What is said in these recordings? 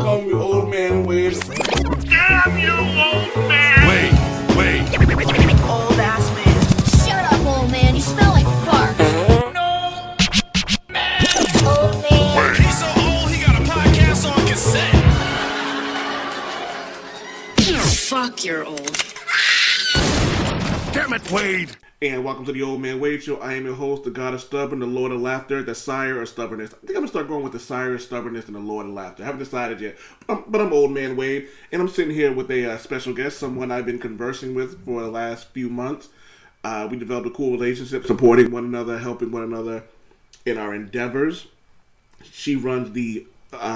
call me old man Wade. Damn you, old man! Wait. Old ass man. Shut up, old man. You smell like fart. No, man! Old man. He's so old he got a podcast on cassette. Fuck, you're old. Damn it, Wade. And welcome to the Old Man Wade Show. I am your host, the God of Stubborn, the Lord of Laughter, the Sire of Stubbornness. I think I'm going to start going with the Sire of Stubbornness and the Lord of Laughter. I haven't decided yet, but I'm Old Man Wade, and I'm sitting here with a special guest, someone I've been conversing with for the last few months. We developed a cool relationship, supporting one another, helping one another in our endeavors. She runs the,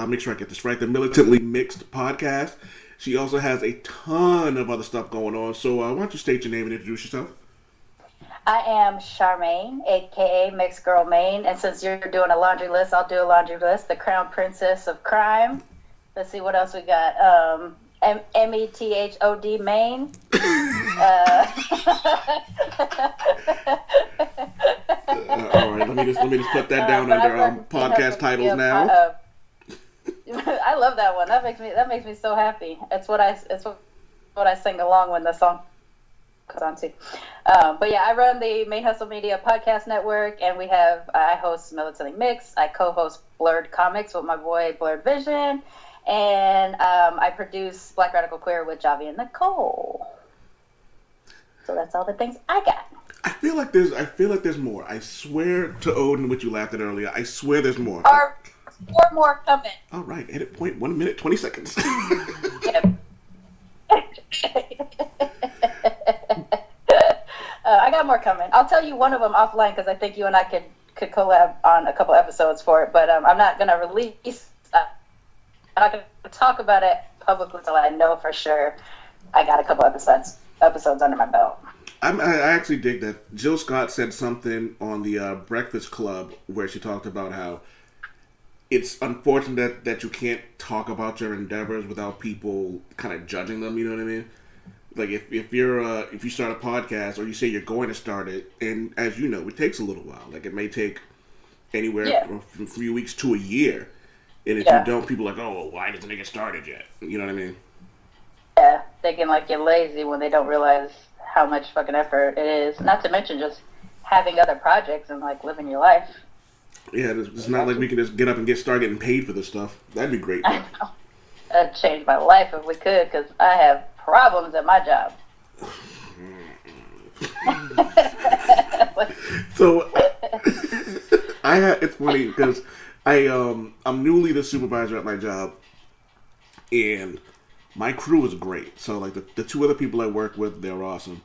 make sure I get this right, the Militantly Mixed Podcast. She also has a ton of other stuff going on, so why don't you state your name and introduce yourself? I am Sharmane, a.k.a. Mixed Girl Maine, and since you're doing a laundry list, I'll do a laundry list. The Crown Princess of Crime. Let's see what else we got. M-E-T-H-O-D Maine. All right, let me just put that down under podcast titles now. I love that one. That makes me so happy. It's what I sing along when the song comes on too. But yeah, I run the Main Hustle Media Podcast Network, and I host Militantly Mixed. I co-host Blurred Comics with my boy Blurred Vision, and I produce Black Radical Queer with Javi and Nicole. So that's all the things I got. I feel like there's more. I swear to Odin, which you laughed at earlier. I swear there's more. Or 4 more coming. All right, edit point 1 minute 20 seconds. I got more coming. I'll tell you one of them offline because I think you and I could collab on a couple episodes for it. But I'm not gonna release. I'm not gonna talk about it publicly until I know for sure I got a couple episodes under my belt. I actually dig that. Jill Scott said something on the Breakfast Club where she talked about how it's unfortunate that you can't talk about your endeavors without people kind of judging them. You know what I mean? Like if you start a podcast or you say you're going to start it, and as you know, it takes a little while. Like it may take anywhere from a few weeks to a year, and if you don't, people are like, oh, well, why doesn't it get started yet? You know what I mean? Yeah, they can like get lazy when they don't realize how much fucking effort it is. Not to mention just having other projects and like living your life. Yeah, it's not like we can just get up and started getting paid for this stuff. That'd be great. I know. That'd change my life if we could, because I have problems at my job. So, it's funny because I'm newly the supervisor at my job, and my crew is great. So, like the 2 other people I work with, they're awesome,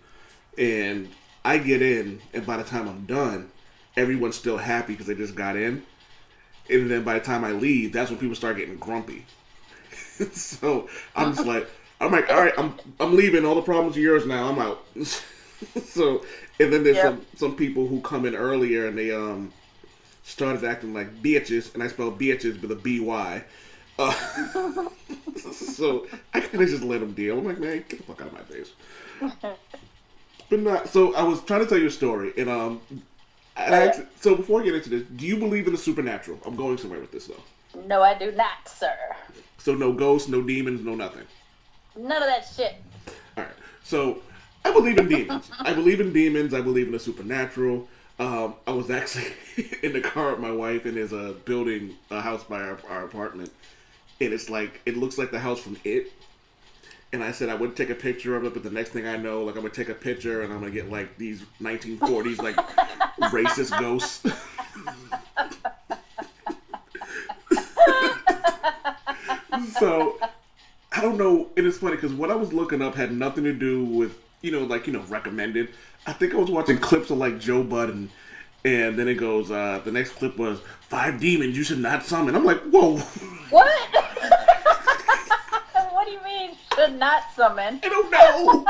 and I get in, and by the time I'm done, everyone's still happy because they just got in, and then by the time I leave, that's when people start getting grumpy. So I'm like, all right, I'm leaving. All the problems are yours now. I'm out. So, and then there's some people who come in earlier and they started acting like bitches, and I spell bitches with a B-Y. So I kind of just let them deal. I'm like, man, get the fuck out of my face. But not. So I was trying to tell you a story, and so before I get into this, do you believe in the supernatural? I'm going somewhere with this though. No, I do not, sir. So no ghosts, no demons, no nothing. None of that shit. All right. So I believe in demons. I believe in the supernatural. I was actually in the car with my wife, and there's a house by our apartment, and it looks like the house from It. And I said I would take a picture of it, but the next thing I know, like I'm gonna take a picture and I'm gonna get like these 1940s like racist ghosts. So I don't know, and it's funny because what I was looking up had nothing to do with recommended. I think I was watching clips of like Joe Budden, and then it goes the next clip was 5 demons you should not summon. I'm like, whoa. What? What do you mean should not summon? I don't know.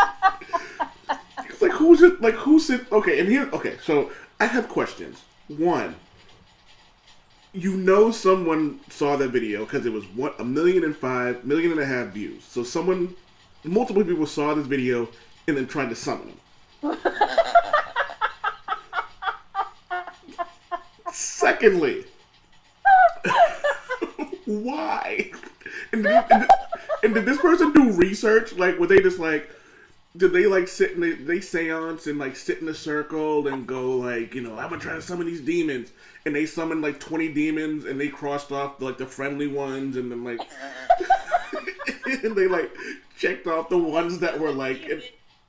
It's like who's it? Okay, so I have questions. One, someone saw that video because it was 1.5 million views. So multiple people saw this video and then tried to summon him. Secondly, why? And did this person do research? Like, were they just like, did they like sit in they seance and like sit in a circle and go like, I'm gonna try to summon these demons, and they summoned like 20 demons and they crossed off like the friendly ones, and then like, and they like checked off the ones that were like.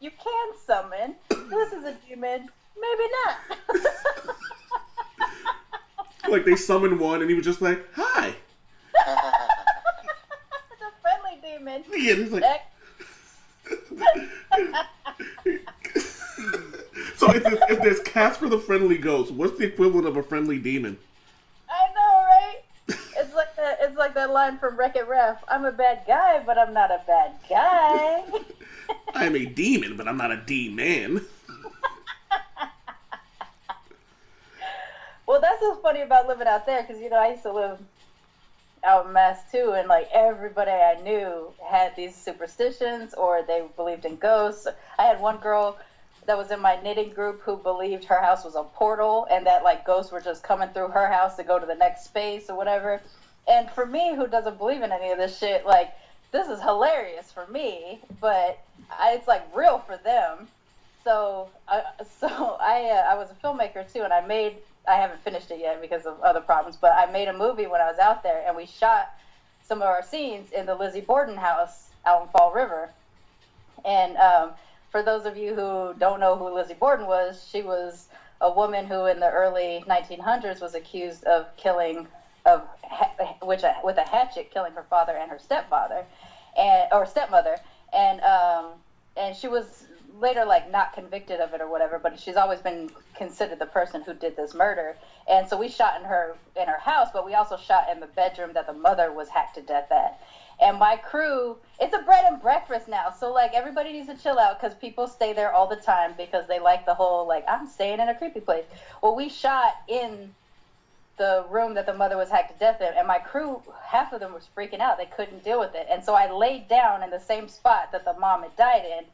You can summon. This is a demon. Maybe not. Like they summoned one and he was just like, "Hi." It's a friendly demon. Yeah, it's like. So if there's Casper the Friendly Ghost, what's the equivalent of a friendly demon? I know, right? It's like that line from Wreck-It Ralph. I'm a bad guy, but I'm not a bad guy. I'm a demon, but I'm not a D-man. Well, that's what's funny about living out there, because, I used to live out in Mass, too, and, like, everybody I knew had these superstitions, or they believed in ghosts. I had one girl that was in my knitting group who believed her house was a portal, and that, like, ghosts were just coming through her house to go to the next space or whatever. And for me, who doesn't believe in any of this shit, like, this is hilarious for me, but it's, like, real for them. So I was a filmmaker, too, and I haven't finished it yet because of other problems, but I made a movie when I was out there, and we shot some of our scenes in the Lizzie Borden house out in Fall River. And for those of you who don't know who Lizzie Borden was, she was a woman who in the early 1900s was accused of killing, with a hatchet, killing her father and her stepmother, and she was later like not convicted of it or whatever, but she's always been considered the person who did this murder. And so we shot in her house, but we also shot in the bedroom that the mother was hacked to death at. And my crew, it's a bread and breakfast now, so like everybody needs to chill out because people stay there all the time because they like the whole like I'm staying in a creepy place. Well, we shot in the room that the mother was hacked to death in, and my crew, half of them was freaking out. They couldn't deal with it, and so I laid down in the same spot that the mom had died in.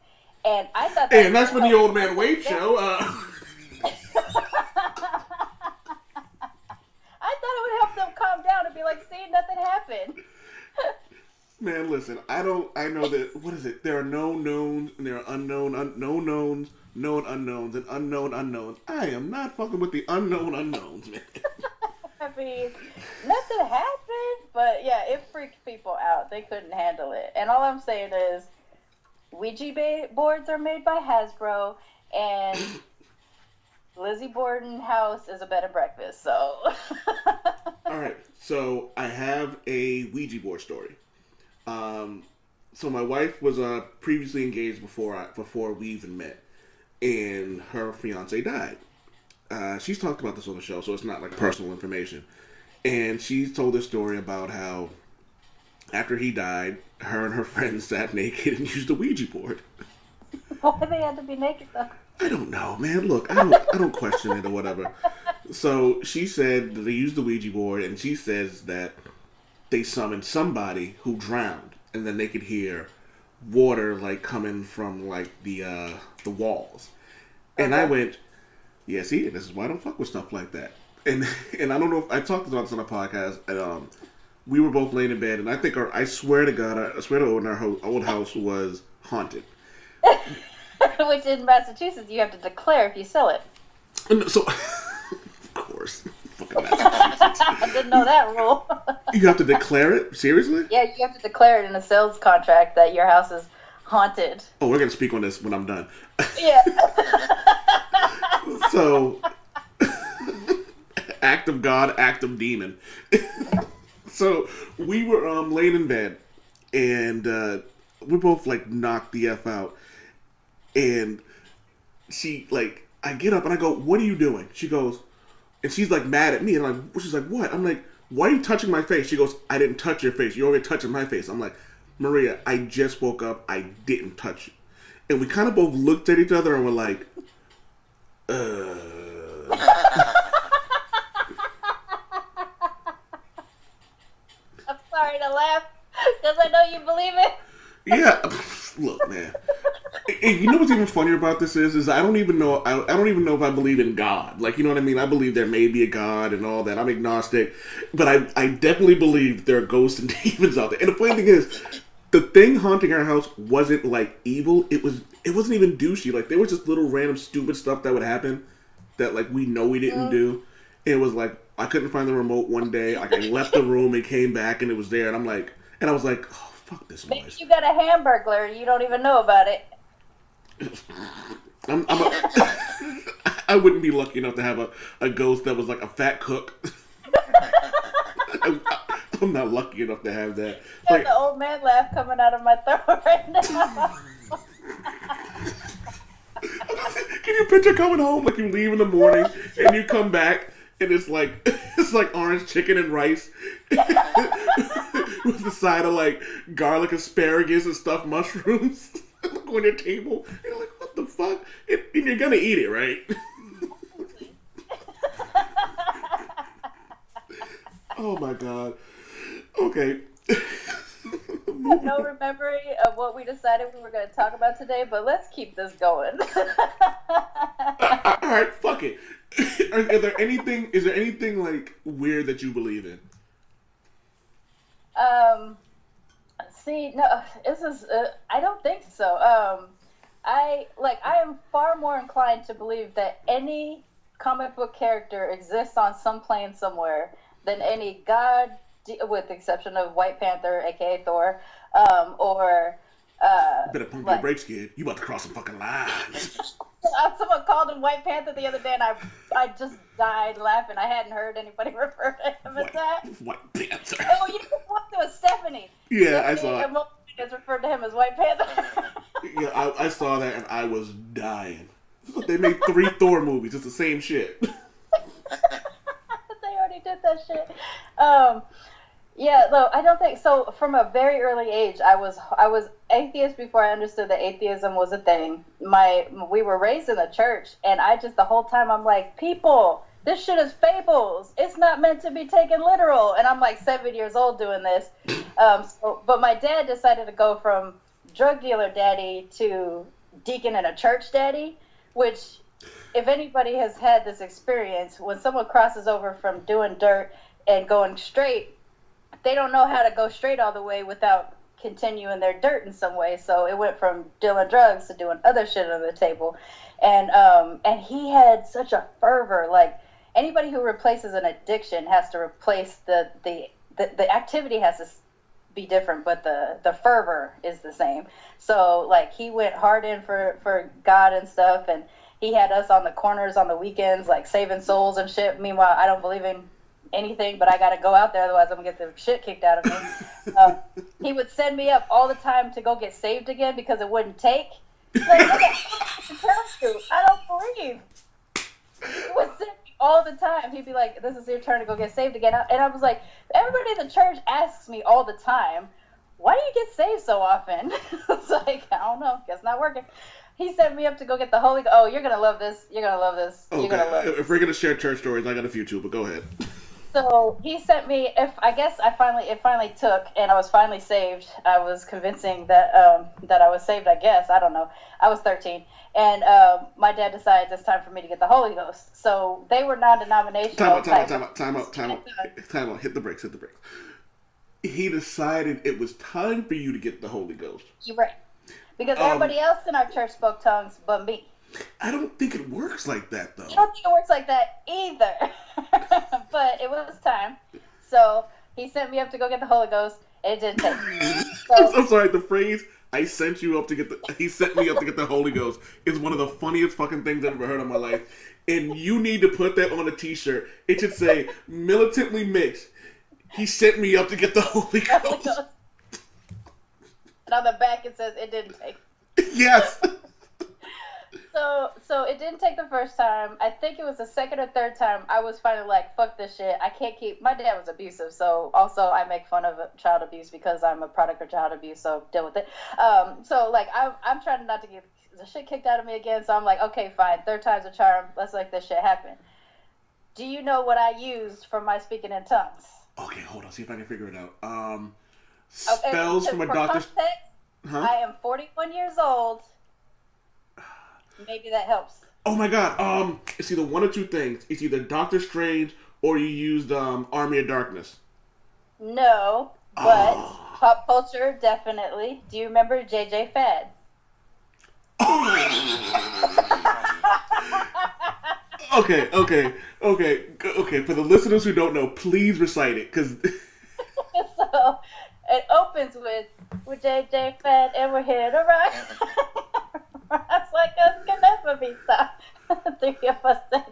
And I thought and that's when the Old Man Wade show. I thought it would help them calm down and be like, see, nothing happened. Man, listen, I know that, what is it? There are known knowns, and there are known knowns, known unknowns, and unknown unknowns. I am not fucking with the unknown unknowns, man. I mean, nothing happened, but yeah, it freaked people out. They couldn't handle it. And all I'm saying is, Ouija boards are made by Hasbro, and Lizzie Borden house is a bed and breakfast, so. Alright, so I have a Ouija board story. So my wife was previously engaged before we even met, and her fiance died. She's talked about this on the show, so it's not like personal information. And she's told this story about how after he died, her and her friends sat naked and used a Ouija board. Why they had to be naked though? I don't know, man. Look, I don't question it or whatever. So she said that they used the Ouija board, and she says that they summoned somebody who drowned, and then they could hear water like coming from like the walls. And I went, yeah, see, this is why I don't fuck with stuff like that. And I don't know if I talked about this on a podcast. And, we were both laying in bed, and I swear to God, our old house was haunted. Which in Massachusetts, you have to declare if you sell it. And so, of course, fucking Massachusetts. I didn't know that rule. You have to declare it? Seriously? Yeah, you have to declare it in a sales contract that your house is haunted. Oh, we're gonna speak on this when I'm done. Yeah. So, act of God, act of demon. So we were laying in bed, and we both like knocked the F out. And she like, I get up and I go, "What are you doing?" She goes, and she's like mad at me, and she's like, "What?" I'm like, "Why are you touching my face?" She goes, "I didn't touch your face. You're already touching my face." I'm like, "Maria, I just woke up. I didn't touch you." And we kind of both looked at each other and were like, I'm sorry to laugh because I know you believe it. Yeah, look, man. And you know what's even funnier about this is I don't even know I don't even know if I believe in God. Like, you know what I mean? I believe there may be a God and all that. I'm agnostic, but I definitely believe there are ghosts and demons out there. And the funny thing is, the thing haunting our house wasn't like evil. It wasn't even douchey. Like, there was just little random stupid stuff that would happen that like we know we didn't do. And it was like I couldn't find the remote one day. Like, I left the room and came back and it was there, and I was like, oh, fuck this noise. Maybe you got a Hamburglar, you don't even know about it. I wouldn't be lucky enough to have a ghost that was like a fat cook. I'm not lucky enough to have that. There's the old man laugh coming out of my throat right now. Can you picture coming home, like you leave in the morning and you come back and it's like orange chicken and rice with the side of like garlic asparagus and stuffed mushrooms on your table. You're like, what the fuck? And you're gonna eat it, right? Oh my god. Okay. No remembering of what we decided we were going to talk about today, but let's keep this going. Alright, fuck it. Is there anything like weird that you believe in? See, no, this is, I don't think so. I am far more inclined to believe that any comic book character exists on some plane somewhere than any god, with the exception of White Panther, aka Thor, or better pump your brakes, kid. You about to cross some fucking lines. Someone called him White Panther the other day, and I just died laughing. I hadn't heard anybody refer to him as that. White Panther. Oh, you know what? It was Stephanie. Yeah, I saw it. Has referred to him as White Panther. Yeah, I saw that and I was dying. They made 3 Thor movies. It's the same shit. They already did that shit. Yeah, though I don't think so. From a very early age, I was atheist before I understood that atheism was a thing. We were raised in the church, and I just the whole time I'm like, people, this shit is fables. It's not meant to be taken literal. And I'm like 7 years old doing this. But my dad decided to go from drug dealer daddy to deacon in a church daddy, which, if anybody has had this experience, when someone crosses over from doing dirt and going straight, they don't know how to go straight all the way without continuing their dirt in some way. So it went from dealing drugs to doing other shit on the table. And he had such a fervor. Like, anybody who replaces an addiction has to replace the activity has to be different, but the fervor is the same. So, like, he went hard in for God and stuff, and he had us on the corners on the weekends, like, saving souls and shit. Meanwhile, I don't believe in anything, but I gotta go out there, otherwise I'm gonna get the shit kicked out of me. He would send me up all the time to go get saved again because it wouldn't take. Like, I don't believe. He would send me all the time. He'd be like, "This is your turn to go get saved again," and I was like, everybody in the church asks me all the time, "Why do you get saved so often?" It's like, I don't know, guess not working. He sent me up to go get the Holy Ghost. Oh, you're gonna love this. You're gonna love this. Okay. You're gonna love this. If we're gonna share church stories, I got a few too, but go ahead. So he sent me. It finally took, and I was finally saved. I was convincing that I was saved. I guess, I don't know. I was 13, and my dad decided it's time for me to get the Holy Ghost. So they were non-denominational. Time out. Hit the brakes. He decided it was time for you to get the Holy Ghost. You're right, because everybody else in our church spoke tongues, but me. I don't think it works like that, though. I don't think it works like that either. But it was time. So he sent me up to go get the Holy Ghost, and it didn't take. So, I'm sorry, the phrase he sent me up to get the Holy Ghost is one of the funniest fucking things I've ever heard in my life. And you need to put that on a t-shirt. It should say, militantly mixed. He sent me up to get the Holy Ghost. And on the back it says, it didn't take. Yes. So it didn't take the first time. I think it was the second or third time I was finally like, fuck this shit. I can't keep... My dad was abusive, so also I make fun of child abuse because I'm a product of child abuse, so deal with it. So, like, I'm trying not to get the shit kicked out of me again, so I'm like, okay, fine. Third time's a charm. Let's make this shit happen. Do you know what I used for my speaking in tongues? Okay, hold on. See if I can figure it out. Spells from a doctor's... Context, Huh? I am 41 years old. Maybe that helps. Oh my god. It's either one or two things. It's either Doctor Strange or you used Army of Darkness. No, but pop culture, definitely. Do you remember JJ Fad? Okay. For the listeners who don't know, please recite it, because So it opens with JJ Fad, and we're here to rock. It's like us can never be stopped. Three of us said,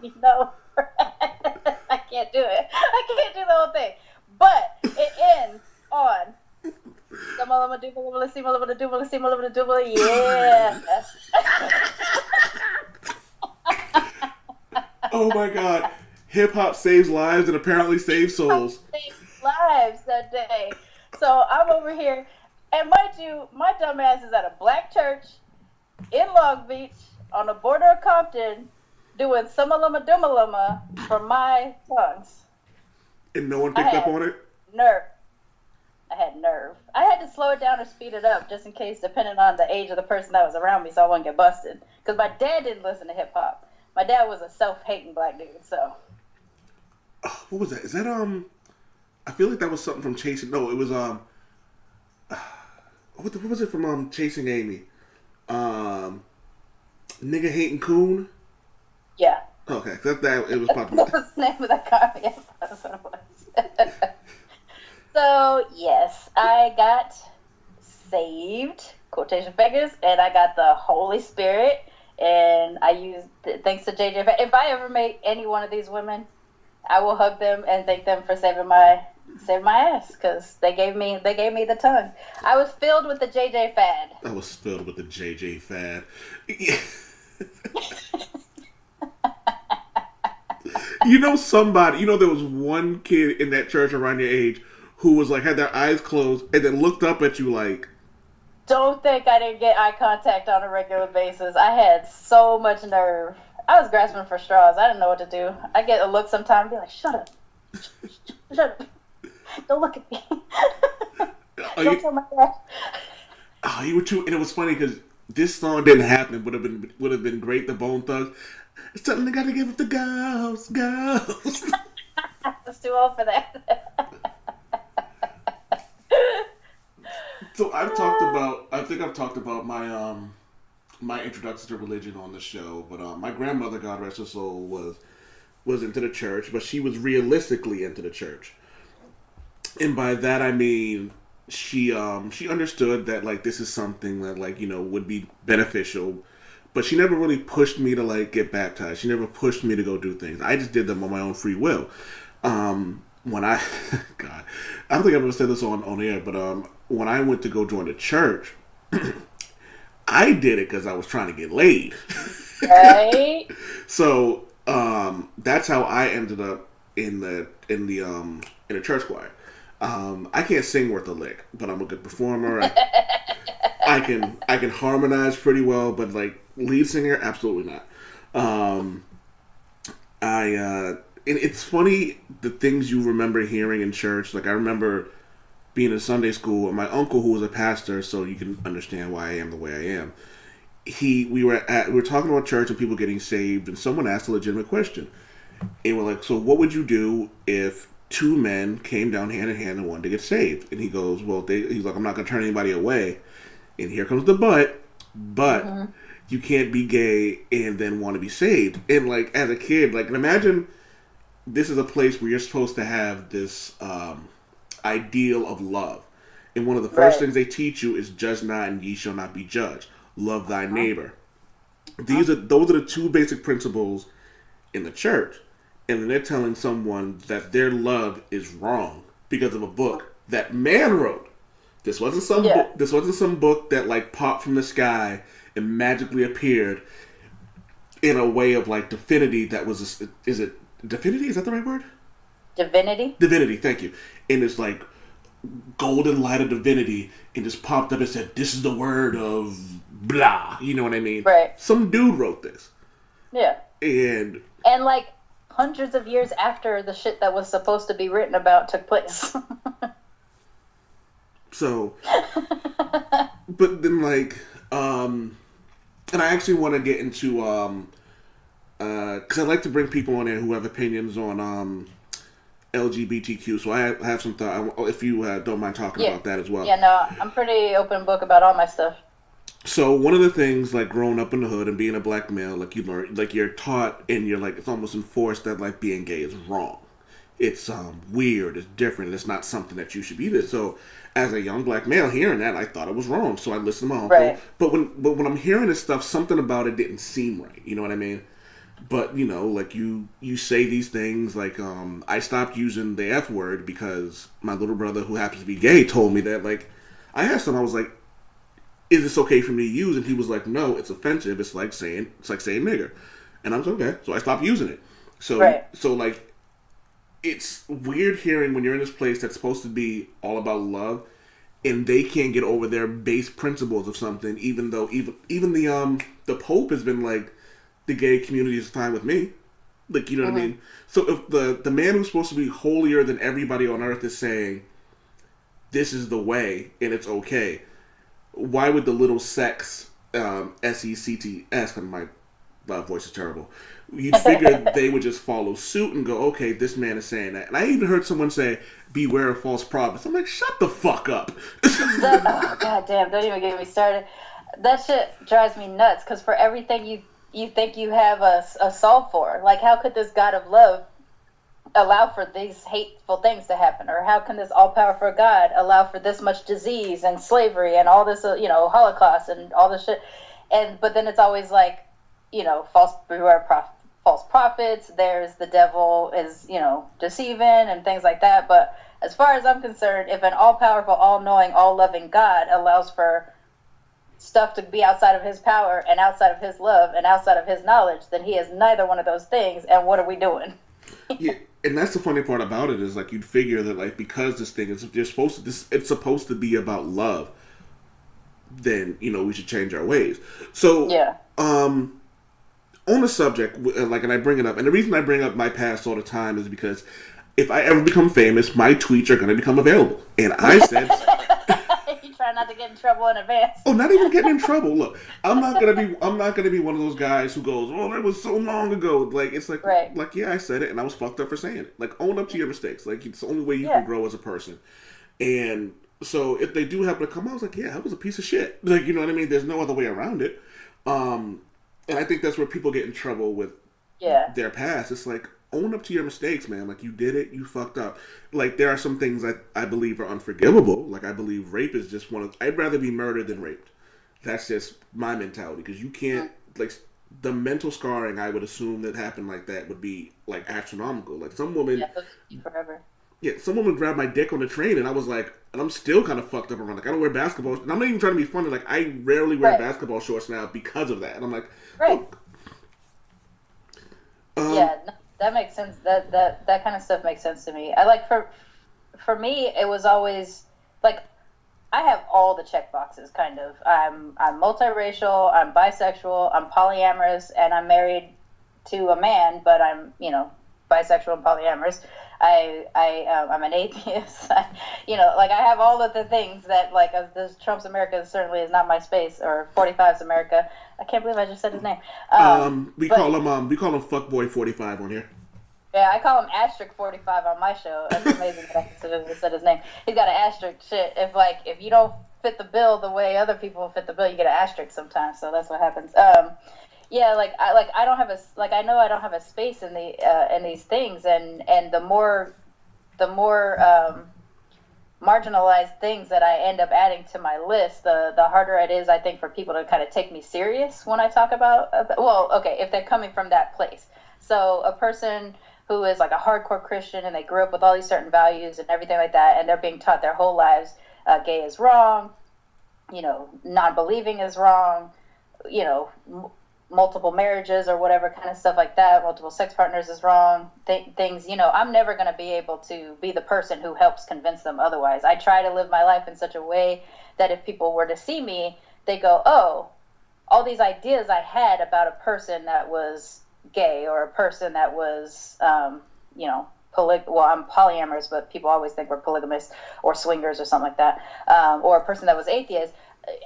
I can't do it. I can't do the whole thing. But it ends on yeah. oh my god, hip hop saves lives and apparently saves souls. Saved lives that day. So I'm over here, and mind you, my dumb ass is at a black church in Long Beach on the border of Compton doing Sumaluma Dumaluma for my tongues. And no one picked up on it? Nerve. I had nerve. I had to slow it down or speed it up just in case, depending on the age of the person that was around me, so I wouldn't get busted. Because my dad didn't listen to hip hop. My dad was a self-hating black dude, so. What was that? Is that, I feel like that was something from Chasing, no, it was, what was it from, Chasing Amy? Nigga Hating Coon? Yeah. Okay, that it was popular. What was the name of that car? Yeah, that's what it was. So, yes, I got saved, quotation figures, and I got the Holy Spirit, and I used, thanks to JJ. If I ever meet any one of these women, I will hug them and thank them for saving my ass, because they gave me the tongue. I was filled with the JJ Fad. I was filled with the JJ Fad. There was one kid in that church around your age who was like, had their eyes closed and then looked up at you like... Don't think I didn't get eye contact on a regular basis. I had so much nerve. I was grasping for straws. I didn't know what to do. I get a look sometimes and be like, shut up. Shut up. Don't look at me. Don't tell my dad. Oh, you were too... And it was funny because this song didn't happen. It would have been great, the Bone Thugs. Suddenly gotta give it the ghost. I was too old for that. So I think I've talked about my my introduction to religion on the show, but my grandmother, God rest her soul, was into the church, but she was realistically into the church. And by that I mean she understood that like this is something that like, would be beneficial. But she never really pushed me to like get baptized. She never pushed me to go do things. I just did them on my own free will. When I, God, I don't think I've ever said this on air, but when I went to go join the church, I did it because I was trying to get laid. Right. So that's how I ended up in the church choir. I can't sing worth a lick, but I'm a good performer. I can harmonize pretty well, but like lead singer, absolutely not. It's funny the things you remember hearing in church. Like I remember being in Sunday school, and my uncle, who was a pastor, so you can understand why I am the way I am. We were talking about church and people getting saved, and someone asked a legitimate question, and we're like, "So what would you do if two men came down hand in hand and wanted to get saved?" And he goes, "Well, he's like, I'm not gonna turn anybody away." And here comes the but you can't be gay and then want to be saved. And like as a kid, like imagine this is a place where you're supposed to have this ideal of love. And one of the first things they teach you is judge not and ye shall not be judged. Love thy neighbor. Those are the two basic principles in the church. And then they're telling someone that their love is wrong because of a book that man wrote. This wasn't some book. This wasn't some book that like popped from the sky and magically appeared in a way of like divinity. That was is it divinity? Is that the right word? Divinity. Divinity. Thank you. And it's like golden light of divinity, and just popped up and said, "This is the word of blah." You know what I mean? Right. Some dude wrote this. Yeah. And like hundreds of years after the shit that was supposed to be written about took place. So, but then like, and I actually want to get into because I like to bring people on there who have opinions on LGBTQ. So I have some thought. If you don't mind talking about that as well. Yeah, no, I'm pretty open book about all my stuff. So one of the things, like growing up in the hood and being a black male, like you learn, like you're taught and you're like, it's almost enforced that like being gay is wrong. It's weird, it's different, it's not something that you should be this. So as a young black male hearing that, I thought it was wrong. So I listened to my uncle. Right. But when I'm hearing this stuff, something about it didn't seem right. You know what I mean? But you know, like you say these things like I stopped using the F word because my little brother, who happens to be gay, told me that. Like I asked him, I was like, is this okay for me to use? And he was like, no, it's offensive. It's like saying nigger. And I was okay. So I stopped using it. So like, it's weird hearing when you're in this place that's supposed to be all about love, and they can't get over their base principles of something, even though even the Pope has been like, the gay community is fine with me. Like, you know what I mean? So if the man who's supposed to be holier than everybody on earth is saying, this is the way and it's okay, why would the little sex, S-E-C-T-S, my voice is terrible, you'd figure they would just follow suit and go, okay, this man is saying that. And I even heard someone say, beware of false prophets. I'm like, shut the fuck up. Oh, God damn, don't even get me started. That shit drives me nuts, because for everything you think you have a solve for, like, how could this God of love allow for these hateful things to happen? Or how can this all-powerful God allow for this much disease and slavery and all this, Holocaust and all this shit? But then it's always like, false prophets, there's the devil is, deceiving and things like that. But as far as I'm concerned, if an all-powerful, all-knowing, all-loving God allows for stuff to be outside of his power and outside of his love and outside of his knowledge, then he is neither one of those things. And what are we doing? Yeah, and that's the funny part about it is, like, you'd figure that, like, because this thing is it's supposed to be about love, then we should change our ways. So yeah. On the subject, like, and I bring it up, and the reason I bring up my past all the time is because if I ever become famous, my tweets are going to become available. And I said, you try not to get in trouble in advance. oh, not even getting in trouble. Look, I'm not gonna be one of those guys who goes, oh, that was so long ago. Like, it's like, right. Like, yeah, I said it, and I was fucked up for saying it. Like, own up to your mistakes. Like, it's the only way you can grow as a person. And so, if they do happen to come out, I was like, yeah, I was a piece of shit. Like, you know what I mean? There's no other way around it. And I think that's where people get in trouble with their past. It's like, own up to your mistakes, man. Like, you did it, you fucked up. Like, there are some things that I believe are unforgivable. Like, I believe rape is just I'd rather be murdered than raped. That's just my mentality, because you can't, like, the mental scarring I would assume that happened like that would be, like, astronomical. Like, some woman, forever. Yeah, some woman grabbed my dick on the train, and I was like, and I'm still kind of fucked up around. Like, I don't wear basketball, and I'm not even trying to be funny. Like, I rarely wear basketball shorts now because of that. And I'm like, that makes sense. That kind of stuff makes sense to me. I like for me, it was always like, I have all the check boxes, kind of. I'm multiracial, I'm bisexual, I'm polyamorous, and I'm married to a man, but I'm, bisexual and polyamorous. I'm an atheist. I have all of the things that, like, this Trump's America certainly is not my space, or 45's America. I can't believe I just said his name. We call him Fuckboy 45 on here. Yeah, I call him Asterisk 45 on my show. That's amazing that I said his name. He's got an asterisk shit. If you don't fit the bill the way other people fit the bill, you get an asterisk sometimes. So that's what happens. I don't have I know I don't have a space in these things, and the more marginalized things that I end up adding to my list, the harder it is, I think, for people to kind of take me serious when I talk about, if they're coming from that place. So a person who is like a hardcore Christian and they grew up with all these certain values and everything like that, and they're being taught their whole lives, gay is wrong, non-believing is wrong, multiple marriages or whatever kind of stuff like that, multiple sex partners is wrong, things, I'm never going to be able to be the person who helps convince them otherwise. I try to live my life in such a way that if people were to see me, they go, oh, all these ideas I had about a person that was gay, or a person that was, I'm polyamorous, but people always think we're polygamists or swingers or something like that, or a person that was atheist.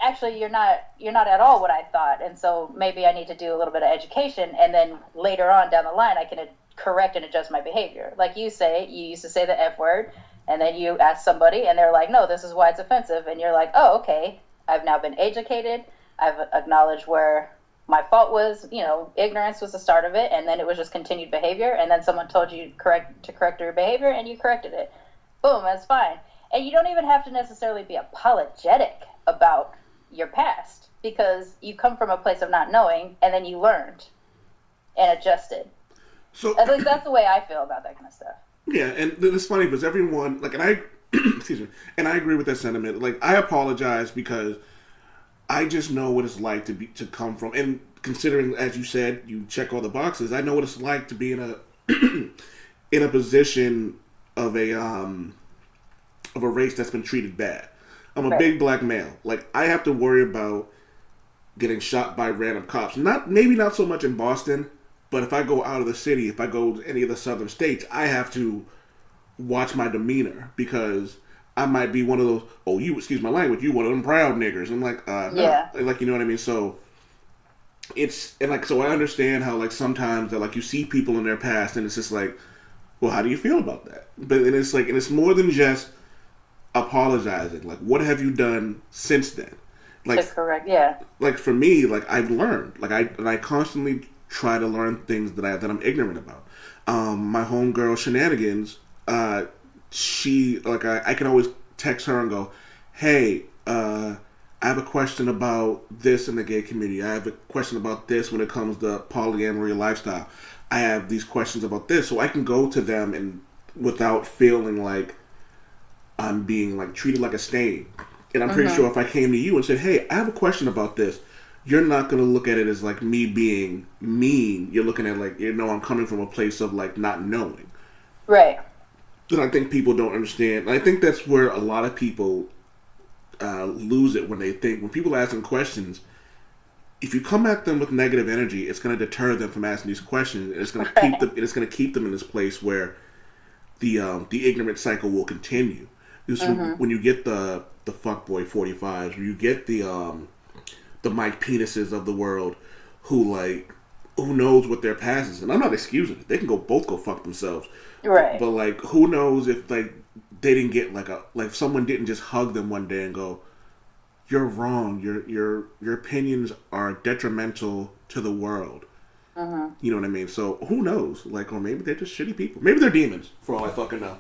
actually you're not at all what I thought, and so maybe I need to do a little bit of education, and then later on down the line I can correct and adjust my behavior. Like you say, you used to say the F word, and then you ask somebody and they're like, no, this is why it's offensive, and you're like, oh, okay, I've now been educated, I've acknowledged where my fault was, ignorance was the start of it, and then it was just continued behavior, and then someone told you to correct your behavior, and you corrected it. Boom, that's fine. And you don't even have to necessarily be apologetic about your past, because you come from a place of not knowing, and then you learned and adjusted. So at least that's the way I feel about that kind of stuff. Yeah, and it's funny because everyone, like, and I, excuse me, and I agree with that sentiment. Like, I apologize because I just know what it's like to come from, and considering, as you said, you check all the boxes. I know what it's like to be in a position of a race that's been treated bad. I'm a big black male. Like, I have to worry about getting shot by random cops. Maybe not so much in Boston, but if I go out of the city, if I go to any of the southern states, I have to watch my demeanor because I might be one of those, oh, you, excuse my language, you one of them proud niggers. I'm like, no. Yeah. Like, you know what I mean? So so I understand how, like, sometimes that, like, you see people in their past and it's just like, well, how do you feel about that? And it's more than just apologizing. Like, what have you done since then? Like, to correct, yeah. Like, for me, like, I've learned. Like, I constantly try to learn things that I'm ignorant about. My homegirl Shenanigans, she, like, I can always text her and go, hey, I have a question about this in the gay community. I have a question about this when it comes to polyamory lifestyle. I have these questions about this. So I can go to them and without feeling like I'm being, like, treated like a stain. And I'm pretty sure if I came to you and said, hey, I have a question about this, you're not going to look at it as, like, me being mean. You're looking at, like, I'm coming from a place of, like, not knowing. Right. And I think people don't understand. I think that's where a lot of people lose it when people ask them questions. If you come at them with negative energy, it's going to deter them from asking these questions. And it's going to keep them. It's going to keep them in this place where the ignorant cycle will continue. When you get the fuckboy 45s, when you get the Mike Penises of the world, who knows what their past is, and I'm not excusing it. They can both go fuck themselves. Right. But, like, who knows if, like, they didn't get like someone didn't just hug them one day and go, you're wrong. Your opinions are detrimental to the world. You know what I mean? So who knows? Like, or maybe they're just shitty people. Maybe they're demons, for all I fucking know.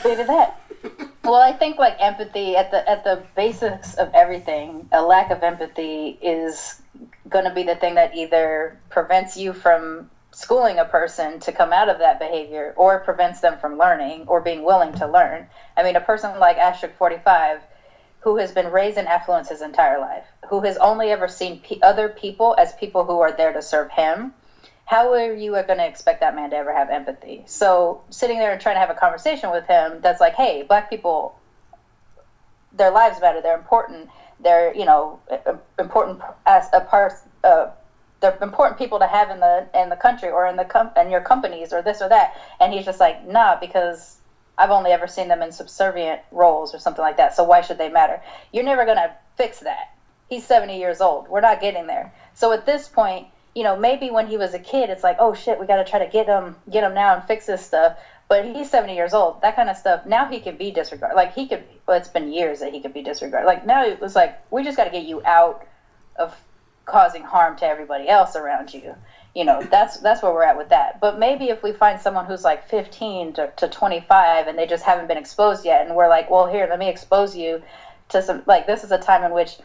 Maybe that. Well, I think, like, empathy at the basics of everything, a lack of empathy is going to be the thing that either prevents you from schooling a person to come out of that behavior, or prevents them from learning or being willing to learn. I mean, a person like Asterisk 45, who has been raised in affluence his entire life, who has only ever seen other people as people who are there to serve him, how are you going to expect that man to ever have empathy? So sitting there and trying to have a conversation with him that's like, hey, black people, their lives matter, they're important, they're, important as a part, they're important people to have in the country or in your companies or this or that. And he's just like, nah, because I've only ever seen them in subservient roles or something like that. So why should they matter? You're never going to fix that. He's 70 years old. We're not getting there. So at this point, maybe when he was a kid, it's like, oh shit, we got to try to get him now and fix this stuff. But he's 70 years old. That kind of stuff, now he can be disregarded. Like, it's been years that he could be disregarded. Like, now it was like, we just got to get you out of causing harm to everybody else around you. That's where we're at with that. But maybe if we find someone who's like 15 to 25 and they just haven't been exposed yet, and we're like, well, here, let me expose you to some, like, this is a time in which,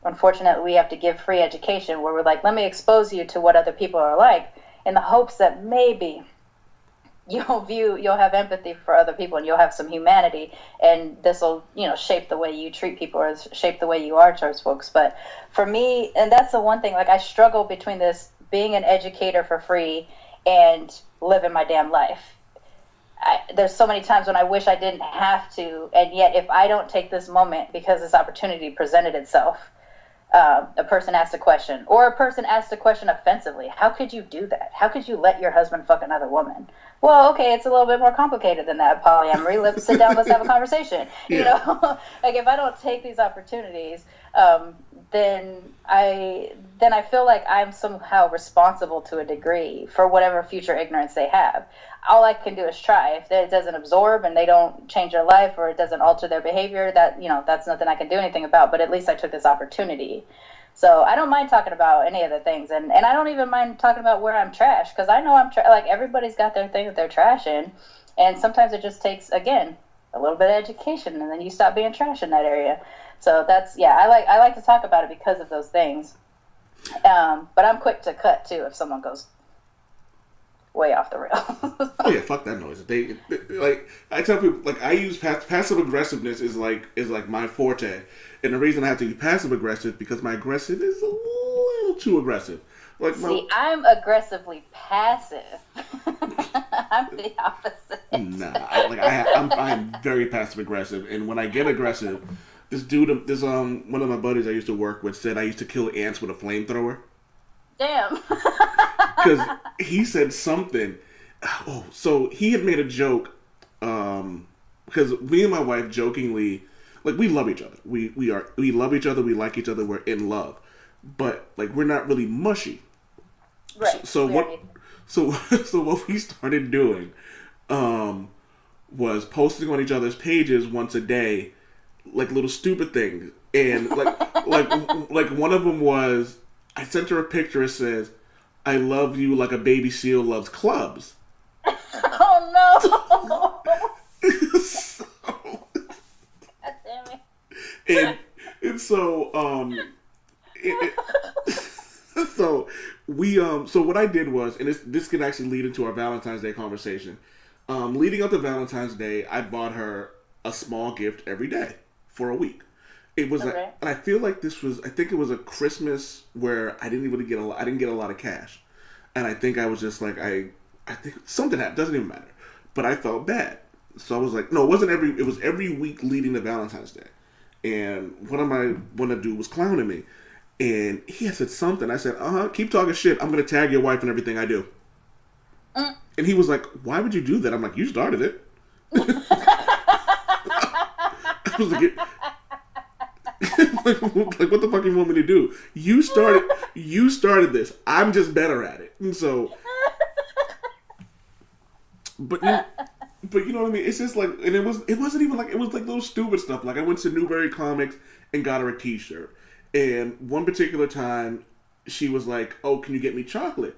unfortunately, we have to give free education, where we're like, let me expose you to what other people are like, in the hopes that maybe you'll have empathy for other people and you'll have some humanity, and this will, shape the way you treat people or shape the way you are towards folks. But for me, and that's the one thing, like, I struggle between this being an educator for free and living my damn life. There's so many times when I wish I didn't have to, and yet if I don't take this moment because this opportunity presented itself, a person asked a question, or a person asked a question offensively. How could you do that? How could you let your husband fuck another woman? Well, okay, it's a little bit more complicated than that. Polyamory. Let's sit down. Let's have a conversation. Yeah. Like, if I don't take these opportunities, then I feel like I'm somehow responsible to a degree for whatever future ignorance they have. All I can do is try. If it doesn't absorb and they don't change their life or it doesn't alter their behavior, that's nothing I can do anything about. But at least I took this opportunity. So I don't mind talking about any of the things, and I don't even mind talking about where I'm trash, because I know like everybody's got their thing that they're trash in, and sometimes it just takes, again, a little bit of education, and then you stop being trash in that area. So I like to talk about it because of those things. But I'm quick to cut too if someone goes way off the rail. Oh yeah, fuck that noise. They like, I tell people, like, I use passive aggressiveness is like my forte, and the reason I have to be passive aggressive because my aggressive is a little too aggressive. Like, I'm aggressively passive. I'm the opposite. Nah, I'm very passive aggressive, and when I get aggressive, this one of my buddies I used to work with said I used to kill ants with a flamethrower. Damn. Because he said something. Oh, so he had made a joke. Because me and my wife jokingly, like, we love each other. We love each other. We like each other. We're in love, but like, we're not really mushy. Right. So what we started doing, was posting on each other's pages once a day, like little stupid things, and like one of them was, I sent her a picture. It says, "I love you like a baby seal loves clubs." Oh no! So, God damn it! and so so what I did was, and this can actually lead into our Valentine's Day conversation. Leading up to Valentine's Day, I bought her a small gift every day for a week. It was, and I feel like I think it was a Christmas where I didn't get a lot of cash, and I think I was just like, I think something happened. Doesn't even matter, but I felt bad, so I was like, no, it was every week leading to Valentine's Day, and one of my dude was clowning me, and he had said something. I said, keep talking shit. I'm gonna tag your wife in everything I do. And he was like, why would you do that? I'm like, you started it. I was like, like, what the fuck you want me to do? You started this. I'm just better at it. And so, but you know what I mean? It's just like, and it wasn't even like, it was like little stupid stuff. Like, I went to Newberry Comics and got her a t-shirt. And one particular time, she was like, oh, can you get me chocolate?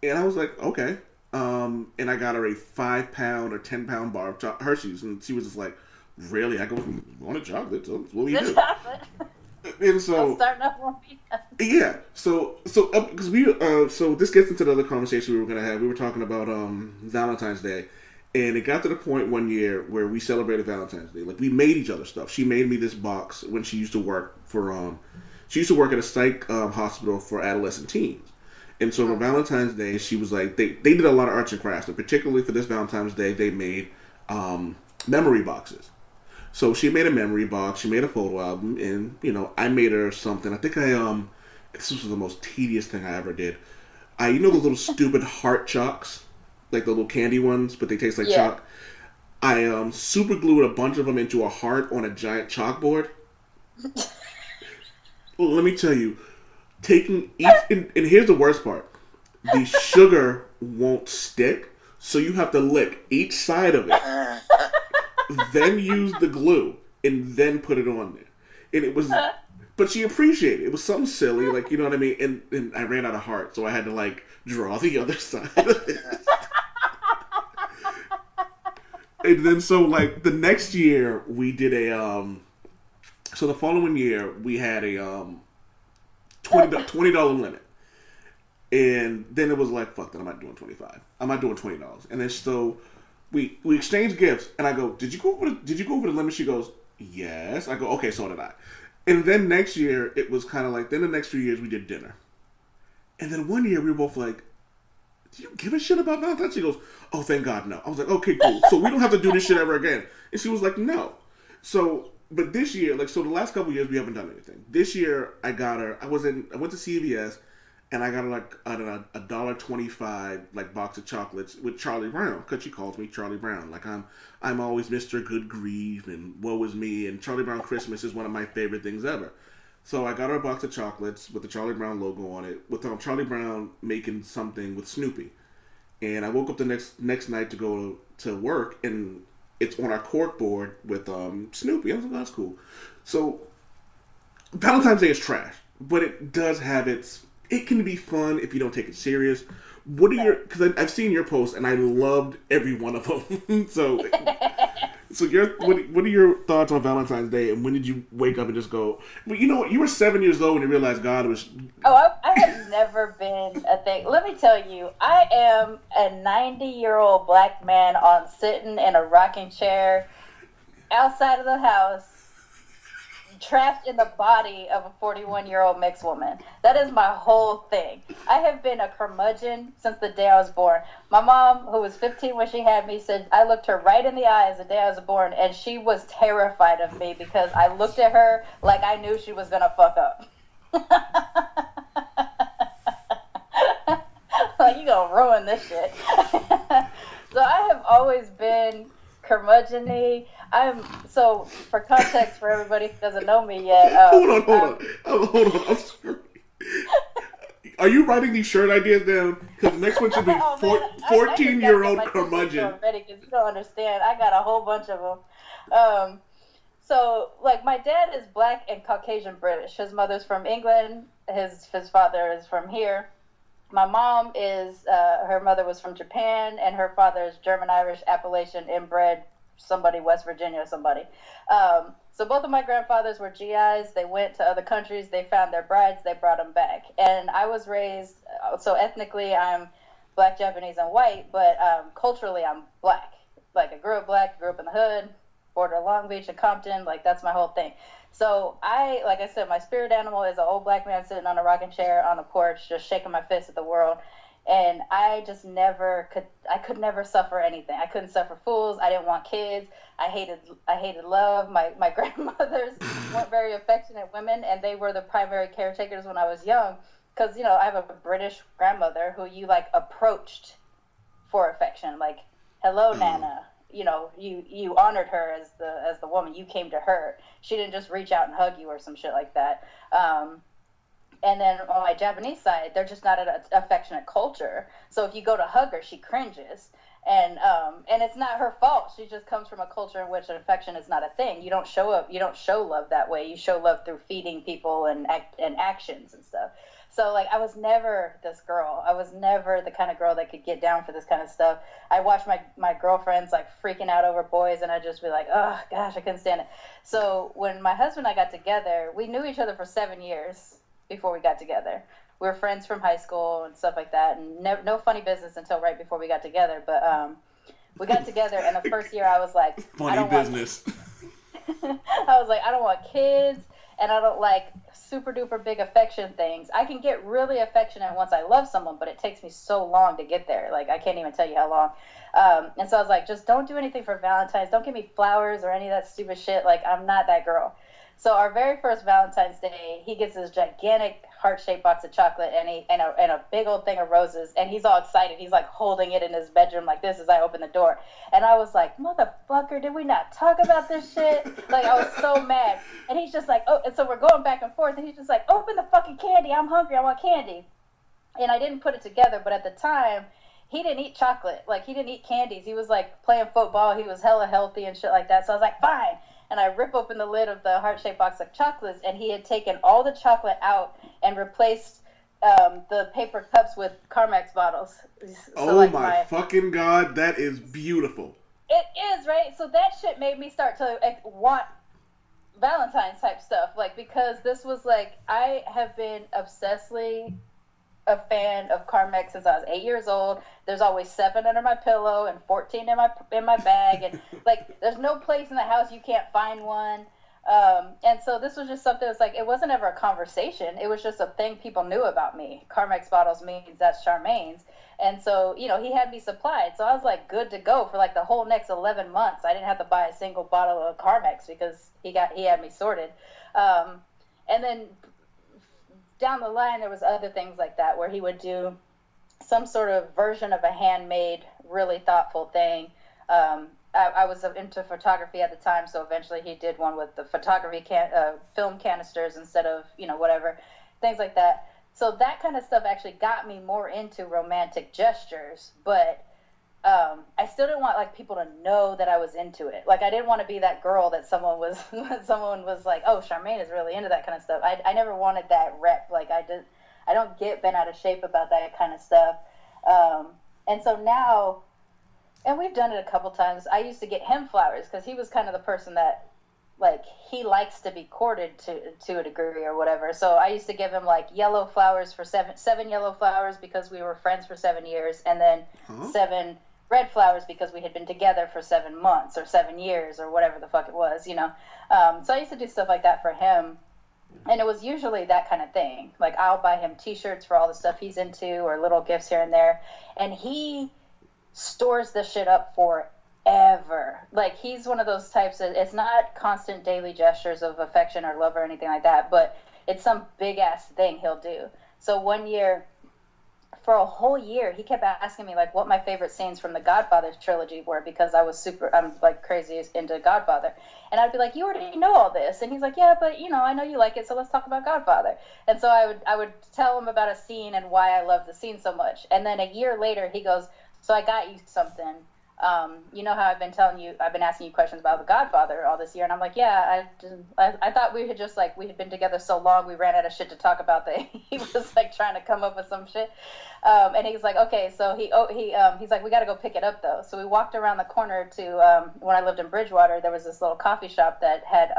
And I was like, okay. And I got her a 5-pound or 10-pound bar of Hershey's, and she was just like, really? I go, you want a chocolate? So what do you do? Chocolate. And so, yeah. So because so this gets into the other conversation we were gonna have. We were talking about Valentine's Day, and it got to the point one year where we celebrated Valentine's Day. Like, we made each other stuff. She made me this box when she used to work at a psych hospital for adolescent teens. And so on Valentine's Day, she was like, they did a lot of arts and crafts, and particularly for this Valentine's Day, they made memory boxes. So she made a memory box, she made a photo album, and, you know, I made her something. I think this was the most tedious thing I ever did. You know the little stupid heart chocks? Like the little candy ones, but they taste like chalk? I super glued a bunch of them into a heart on a giant chalkboard. Well, let me tell you, taking each, and here's the worst part, the sugar won't stick, so you have to lick each side of it, then use the glue, and then put it on there. And it was, but she appreciated it. It was something silly, like, you know what I mean? And I ran out of heart, so I had to, like, draw the other side of it. And then, so, like, the next year, we did so the following year, we had a, $20 limit. And then it was like, fuck that, I'm not doing $25. I'm not doing $20. And then so we exchanged gifts, and I go, did you go over the limit? She goes, yes. I go, okay, so did I. And then next year it was kind of like, then the next few years we did dinner. And then one year we were both like, do you give a shit about Valentine's? She goes, oh, thank God, no. I was like, okay, cool. So we don't have to do this shit ever again. And she was like, no. So, but this year, like, so the last couple of years we haven't done anything. This year I got her, I went to CVS, and I got her like a $1.25 like box of chocolates with Charlie Brown, because she calls me Charlie Brown. Like, I'm always Mr. Good Grief and woe is me, and Charlie Brown Christmas is one of my favorite things ever. So I got her a box of chocolates with the Charlie Brown logo on it, with Charlie Brown making something with Snoopy. And I woke up the next night to go to work, and it's on our cork board with Snoopy. I was like, oh, that's cool. So Valentine's Day is trash, but it does have it can be fun if you don't take it serious. What are because I've seen your posts and I loved every one of them. so what are your thoughts on Valentine's Day, and when did you wake up and just go, well, you know what, you were 7 years old when you realized God was... Oh, I have never been a thing. Let me tell you, I am a 90-year-old black man sitting in a rocking chair outside of the house, trapped in the body of a 41-year-old mixed woman. That is my whole thing. I have been a curmudgeon since the day I was born. My mom, who was 15 when she had me, said I looked her right in the eyes the day I was born, and she was terrified of me because I looked at her like I knew she was gonna fuck up. Like, you gonna ruin this shit. So I have always been curmudgeon-y. So for context for everybody who doesn't know me yet. Hold on. I'm sorry. Are you writing these shirt ideas down? Because the next one should be 14-year-old curmudgeon. Because you don't understand. I got a whole bunch of them. So like my dad is black and Caucasian British. His mother's from England. His father is from here. My mom her mother was from Japan, and her father is German, Irish, Appalachian, inbred. Somebody, West Virginia or somebody. So both of my grandfathers were GIs. They went to other countries. They found their brides. They brought them back. And I was raised, so ethnically I'm black, Japanese, and white, but culturally I'm black. Like I grew up black, grew up in the hood, border of Long Beach and Compton. Like that's my whole thing. So like I said, my spirit animal is an old black man sitting on a rocking chair on the porch, just shaking my fist at the world. And I just could never suffer anything. I couldn't suffer fools. I didn't want kids. I hated love. My grandmothers weren't very affectionate women, and they were the primary caretakers when I was young. Because, I have a British grandmother who you, like, approached for affection. Like, hello, Nana. You honored her as the woman. You came to her. She didn't just reach out and hug you or some shit like that. And then on my Japanese side, they're just not an affectionate culture. So if you go to hug her, she cringes. And it's not her fault. She just comes from a culture in which affection is not a thing. You don't show love that way. You show love through feeding people and actions and stuff. So, like, I was never this girl. I was never the kind of girl that could get down for this kind of stuff. I watched my girlfriends, like, freaking out over boys, and I'd just be like, oh, gosh, I couldn't stand it. So when my husband and I got together, we knew each other for 7 years before we got together. We were friends from high school and stuff like that, and no funny business until right before we got together. But we got together, and the first year I was like, funny business. I was like, I don't want kids, and I don't like super duper big affection things. I can get really affectionate once I love someone, but it takes me so long to get there. Like, I can't even tell you how long. And so I was like, just don't do anything for Valentine's. Don't give me flowers or any of that stupid shit. Like, I'm not that girl. So our very first Valentine's Day, he gets this gigantic heart-shaped box of chocolate and a big old thing of roses, and he's all excited. He's like holding it in his bedroom like this as I open the door. And I was like, motherfucker, did we not talk about this shit? Like, I was so mad. And he's just like, oh, and so we're going back and forth, and he's just like, open the fucking candy. I'm hungry. I want candy. And I didn't put it together, but at the time, he didn't eat chocolate. Like, he didn't eat candies. He was like playing football. He was hella healthy and shit like that. So I was like, fine. And I rip open the lid of the heart-shaped box of chocolates, and he had taken all the chocolate out and replaced the paper cups with Carmex bottles. So oh, like my fucking God, that is beautiful. It is, right? So that shit made me start to want Valentine's type stuff, like, because this was like, I have been obsessively a fan of Carmex since I was 8 years old. There's always 7 under my pillow and 14 in my bag, and like, there's no place in the house you can't find one. And so this was just something that's like, it wasn't ever a conversation. It was just a thing people knew about me. Carmex bottles means that's Sharmane's. And so, he had me supplied. So I was like good to go for like the whole next 11 months. I didn't have to buy a single bottle of Carmex because he had me sorted. And then down the line, there was other things like that where he would do some sort of version of a handmade, really thoughtful thing. I was into photography at the time, so eventually he did one with the photography film canisters instead of, whatever, things like that. So that kind of stuff actually got me more into romantic gestures, but I still didn't want like people to know that I was into it. Like I didn't want to be that girl that someone was like, oh, Sharmane is really into that kind of stuff. I never wanted that rep. Like I don't get bent out of shape about that kind of stuff. And so now, and we've done it a couple times. I used to get him flowers because he was kind of the person that, like, he likes to be courted to a degree or whatever. So I used to give him like yellow flowers for seven yellow flowers because we were friends for 7 years, and then 7 red flowers because we had been together for 7 months or 7 years or whatever the fuck it was, So I used to do stuff like that for him. And it was usually that kind of thing. Like I'll buy him t-shirts for all the stuff he's into or little gifts here and there. And he stores this shit up forever. Like he's one of those types that it's not constant daily gestures of affection or love or anything like that, but it's some big ass thing he'll do. So one year, for a whole year, he kept asking me like what my favorite scenes from the Godfather trilogy were because I'm like crazy into Godfather. And I'd be like, you already know all this. And he's like, yeah, but I know you like it, so let's talk about Godfather. And so I would tell him about a scene and why I love the scene so much. And then a year later, he goes, so I got you something. You know how I've been asking you questions about the Godfather all this year, and I'm like, yeah, I thought we had been together so long we ran out of shit to talk about that he was like trying to come up with some shit, and he's like, okay, so he's like, we got to go pick it up though. So we walked around the corner to when I lived in Bridgewater, there was this little coffee shop that had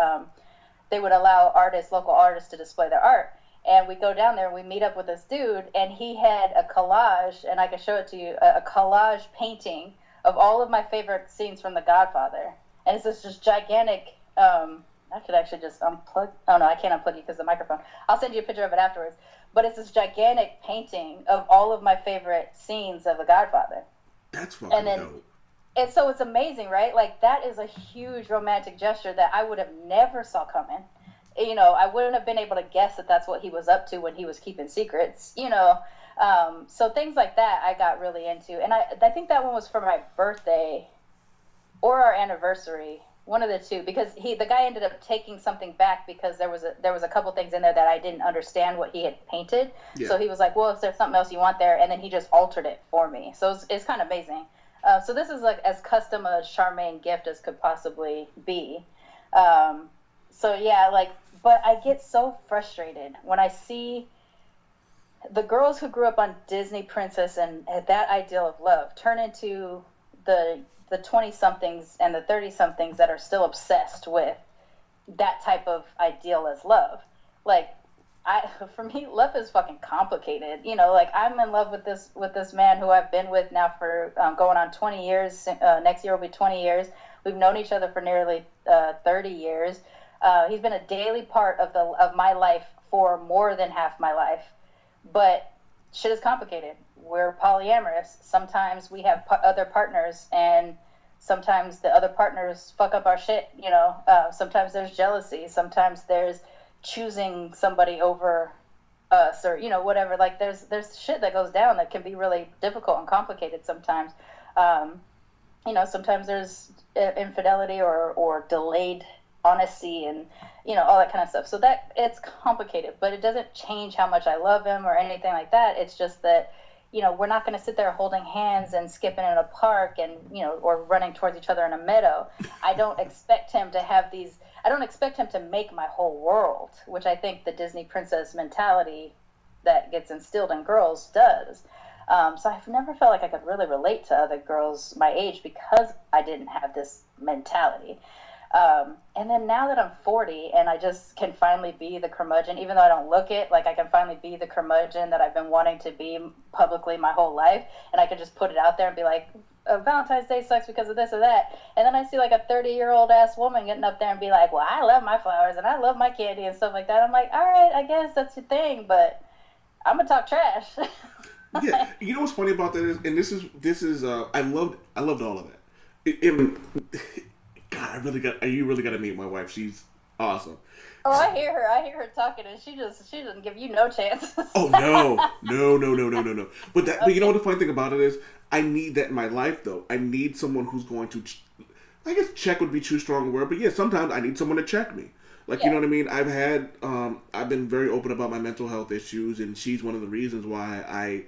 they would allow local artists to display their art. And we go down there and we meet up with this dude, and he had a collage, and I can show it to you, a collage painting of all of my favorite scenes from The Godfather. And it's this just gigantic, I could actually just unplug, oh no, I can't unplug you because of the microphone. I'll send you a picture of it afterwards. But it's this gigantic painting of all of my favorite scenes of The Godfather. That's fucking dope. And so it's amazing, right? Like that is a huge romantic gesture that I would have never saw coming. I wouldn't have been able to guess that that's what he was up to when he was keeping secrets, So things like that I got really into. And I think that one was for my birthday or our anniversary, one of the two, because the guy ended up taking something back because there was a couple things in there that I didn't understand what he had painted. Yeah. So he was like, well, if there's something else you want there, and then he just altered it for me. So it's kind of amazing. So this is like as custom a Sharmane gift as could possibly be. So yeah, but I get so frustrated when I see the girls who grew up on Disney Princess and that ideal of love turn into the 20-somethings and the 30-somethings that are still obsessed with that type of ideal as love. Like, for me, love is fucking complicated. I'm in love with this man who I've been with now for going on 20 years. Next year will be 20 years. We've known each other for nearly 30 years. He's been a daily part of my life for more than half my life. But shit is complicated. We're polyamorous. Sometimes we have other partners, and sometimes the other partners fuck up our shit. Sometimes there's jealousy. Sometimes there's choosing somebody over us, or whatever. Like there's shit that goes down that can be really difficult and complicated sometimes. Sometimes there's infidelity or delayed honesty and all that kind of stuff. So that it's complicated, but it doesn't change how much I love him or anything like that. It's just that we're not going to sit there holding hands and skipping in a park and or running towards each other in a meadow. I don't expect him to make my whole world, which I think the Disney princess mentality that gets instilled in girls does. So I've never felt like I could really relate to other girls my age because I didn't have this mentality. And then now that I'm 40 and I just can finally be the curmudgeon, even though I don't look it, like I can finally be the curmudgeon that I've been wanting to be publicly my whole life, and I can just put it out there and be like, Valentine's Day sucks because of this or that. And then I see like a 30-year-old ass woman getting up there and be like, well, I love my flowers and I love my candy and stuff like that. I'm like, all right, I guess that's your thing, but I'm gonna talk trash. Yeah, you know what's funny about that is, and this is I loved all of that. God, you really got to meet my wife. She's awesome. Oh, I hear her talking, and she doesn't give you no chance. Oh no. But you know what the funny thing about it is, I need that in my life though. I need someone who's going to I guess check would be too strong a word, but yeah, sometimes I need someone to check me. Like, you know what I mean? I've been very open about my mental health issues, and she's one of the reasons why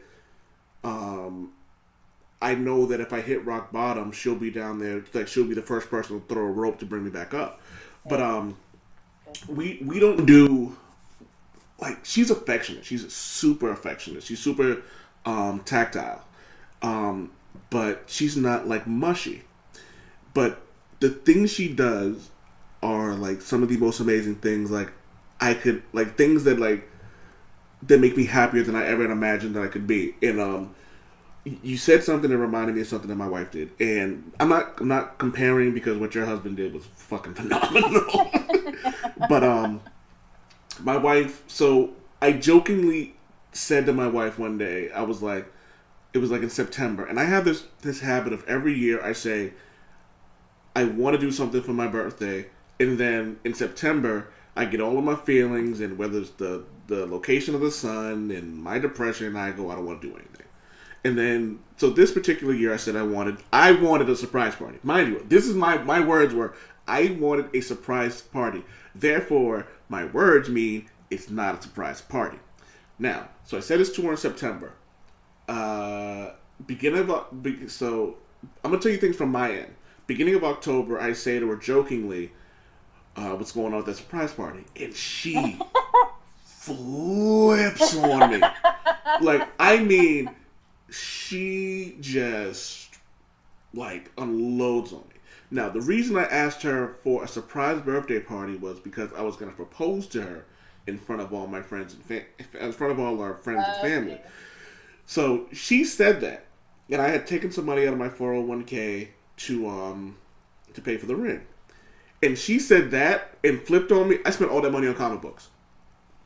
I know that if I hit rock bottom, she'll be down there, like, she'll be the first person to throw a rope to bring me back up. But, we don't do, like, she's affectionate. She's super affectionate. She's super, tactile. But she's not, like, mushy. But the things she does are, like, some of the most amazing things. Like, things that, like, that make me happier than I ever imagined that I could be. And, you said something that reminded me of something that my wife did. And I'm not comparing, because what your husband did was fucking phenomenal. But, my wife, so I jokingly said to my wife one day, I was like, it was like in September, and I have this habit of every year I say, I want to do something for my birthday, and then in September, I get all of my feelings, and whether it's the location of the sun and my depression, I go, I don't want to do anything. And then, so this particular year, I said I wanted a surprise party. Mind you, this is my words were, I wanted a surprise party. Therefore, my words mean it's not a surprise party. Now, so I said this to her in September. So I'm gonna tell you things from my end. Beginning of October, I say to her jokingly, what's going on at that surprise party? And she flips on me. Like, I mean, she just, like, unloads on me. Now, the reason I asked her for a surprise birthday party was because I was going to propose to her in front of all my friends in front of all our friends and family. Okay. So she said that, and I had taken some money out of my 401k to pay for the ring. And she said that and flipped on me. I spent all that money on comic books.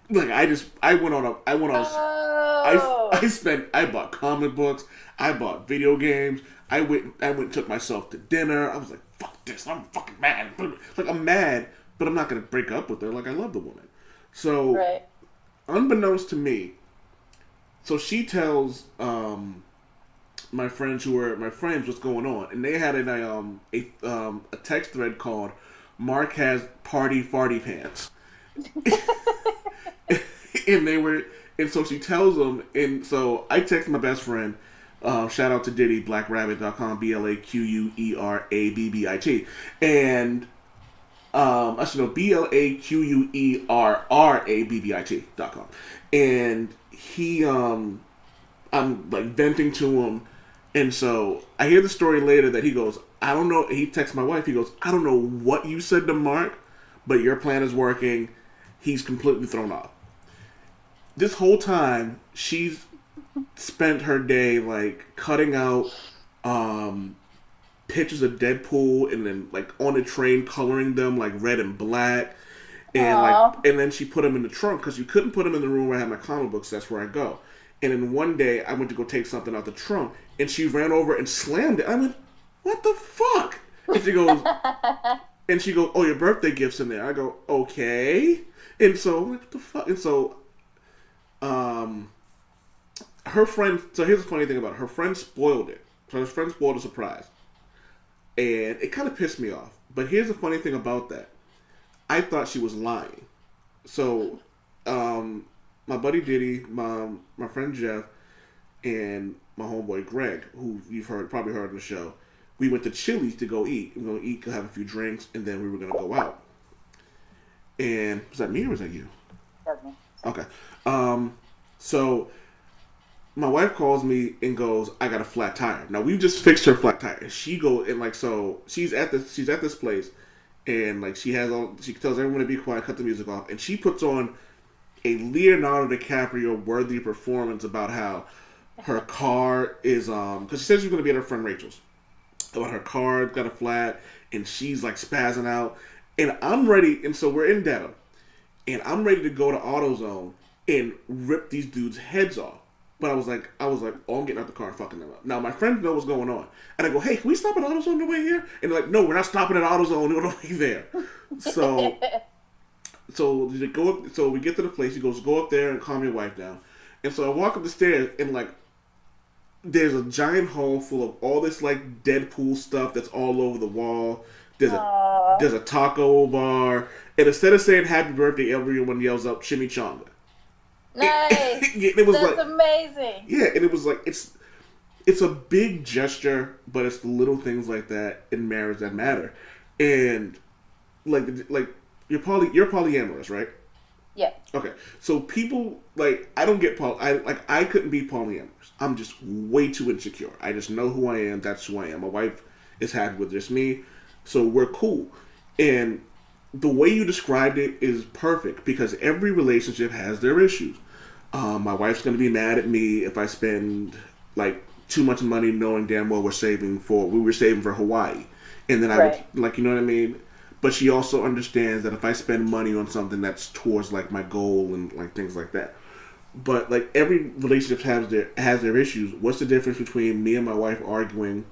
Like, I bought comic books. I bought video games. I went and took myself to dinner. I was like, fuck this. I'm fucking mad. Like, I'm mad, but I'm not going to break up with her. Like, I love the woman. So, Right. Unbeknownst to me, so she tells my friends what's going on, and they had a text thread called "Mark has party farty pants," and so she tells them, and so I text my best friend. Shout out to Diddy, blackrabbit.com, BLAQUERABBIT, and I should know BLAQUERRABBIT.com, and he I'm like venting to him, and so I hear the story later that he goes, I don't know. He texts my wife. He goes, I don't know what you said to Mark, but your plan is working. He's completely thrown off. This whole time, she's spent her day like cutting out pictures of Deadpool, and then like on a train coloring them like red and black, and and then she put them in the trunk because you couldn't put them in the room where I had my comic books. That's where I go. And then one day I went to go take something out the trunk, and she ran over and slammed it. I went, what the fuck? And she goes, oh, your birthday gift's in there. I go, okay. And so what the fuck? And so her friend, so here's the funny thing about it. Her friend spoiled it. So her friend spoiled a surprise. And it kind of pissed me off. But here's the funny thing about that. I thought she was lying. So, my buddy Diddy, my friend Jeff, and my homeboy Greg, who you've probably heard on the show, we went to Chili's to go eat. We were going to eat, have a few drinks, and then we were going to go out. And, was that me or was that you? That's me. Okay. So my wife calls me and goes, I got a flat tire. Now we just fixed her flat tire. And she goes, and like, so she's at this place, and like she tells everyone to be quiet, cut the music off, and she puts on a Leonardo DiCaprio worthy performance about how her car is because she says she's going to be at her friend Rachel's, about her car got a flat, and she's like spazzing out, and I'm ready, and so we're in Dedham, and I'm ready to go to AutoZone and rip these dudes' heads off. But I was like, oh, I'm getting out the car and fucking them up. Now, my friends know what's going on. And I go, hey, can we stop at AutoZone on the way here? And they're like, no, we're not stopping at AutoZone on the way there. So we get to the place. He goes, go up there and calm your wife down. And so I walk up the stairs, and like, there's a giant hall full of all this like Deadpool stuff that's all over the wall. There's a taco bar, and instead of saying happy birthday, everyone yells out chimichanga. Nice. It was That's like amazing. yeah, and it was like it's a big gesture, but it's the little things like that in marriage that matter. And like you're polyamorous, right? Yeah. Okay, so people like I don't get I couldn't be polyamorous. I'm just way too insecure. I just know who I am. That's who I am. My wife is happy with just me, so we're cool. And the way you described it is perfect because every relationship has their issues. My wife's gonna be mad at me if I spend like too much money, knowing damn well we were saving for Hawaii, and then I would, like, you know what I mean. But she also understands that if I spend money on something that's towards like my goal and like things like that. But like every relationship has their issues. What's the difference between me and my wife arguing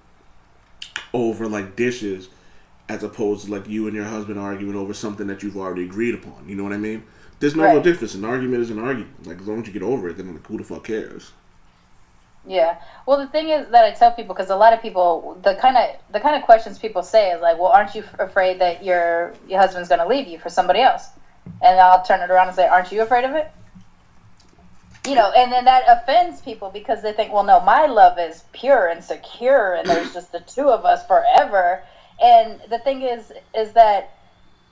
over like dishes as opposed to like you and your husband arguing over something that you've already agreed upon? You know what I mean? There's no real difference. An argument is an argument. Like as long as you get over it, then like, who the fuck cares? Yeah. Well, the thing is that I tell people, because a lot of people, the kind of questions people say is like, well, aren't you afraid that your husband's going to leave you for somebody else? And I'll turn it around and say, aren't you afraid of it? You know, and then that offends people because they think, well, no, my love is pure and secure and there's just the two of us forever. And the thing is that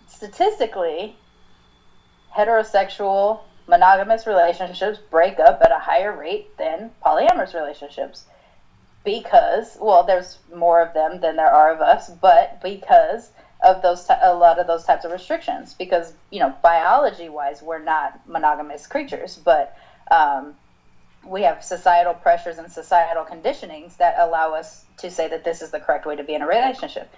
statistically, heterosexual monogamous relationships break up at a higher rate than polyamorous relationships because, well, there's more of them than there are of us, but because of a lot of those types of restrictions, because, you know, biology wise, we're not monogamous creatures, but we have societal pressures and societal conditionings that allow us to say that this is the correct way to be in a relationship.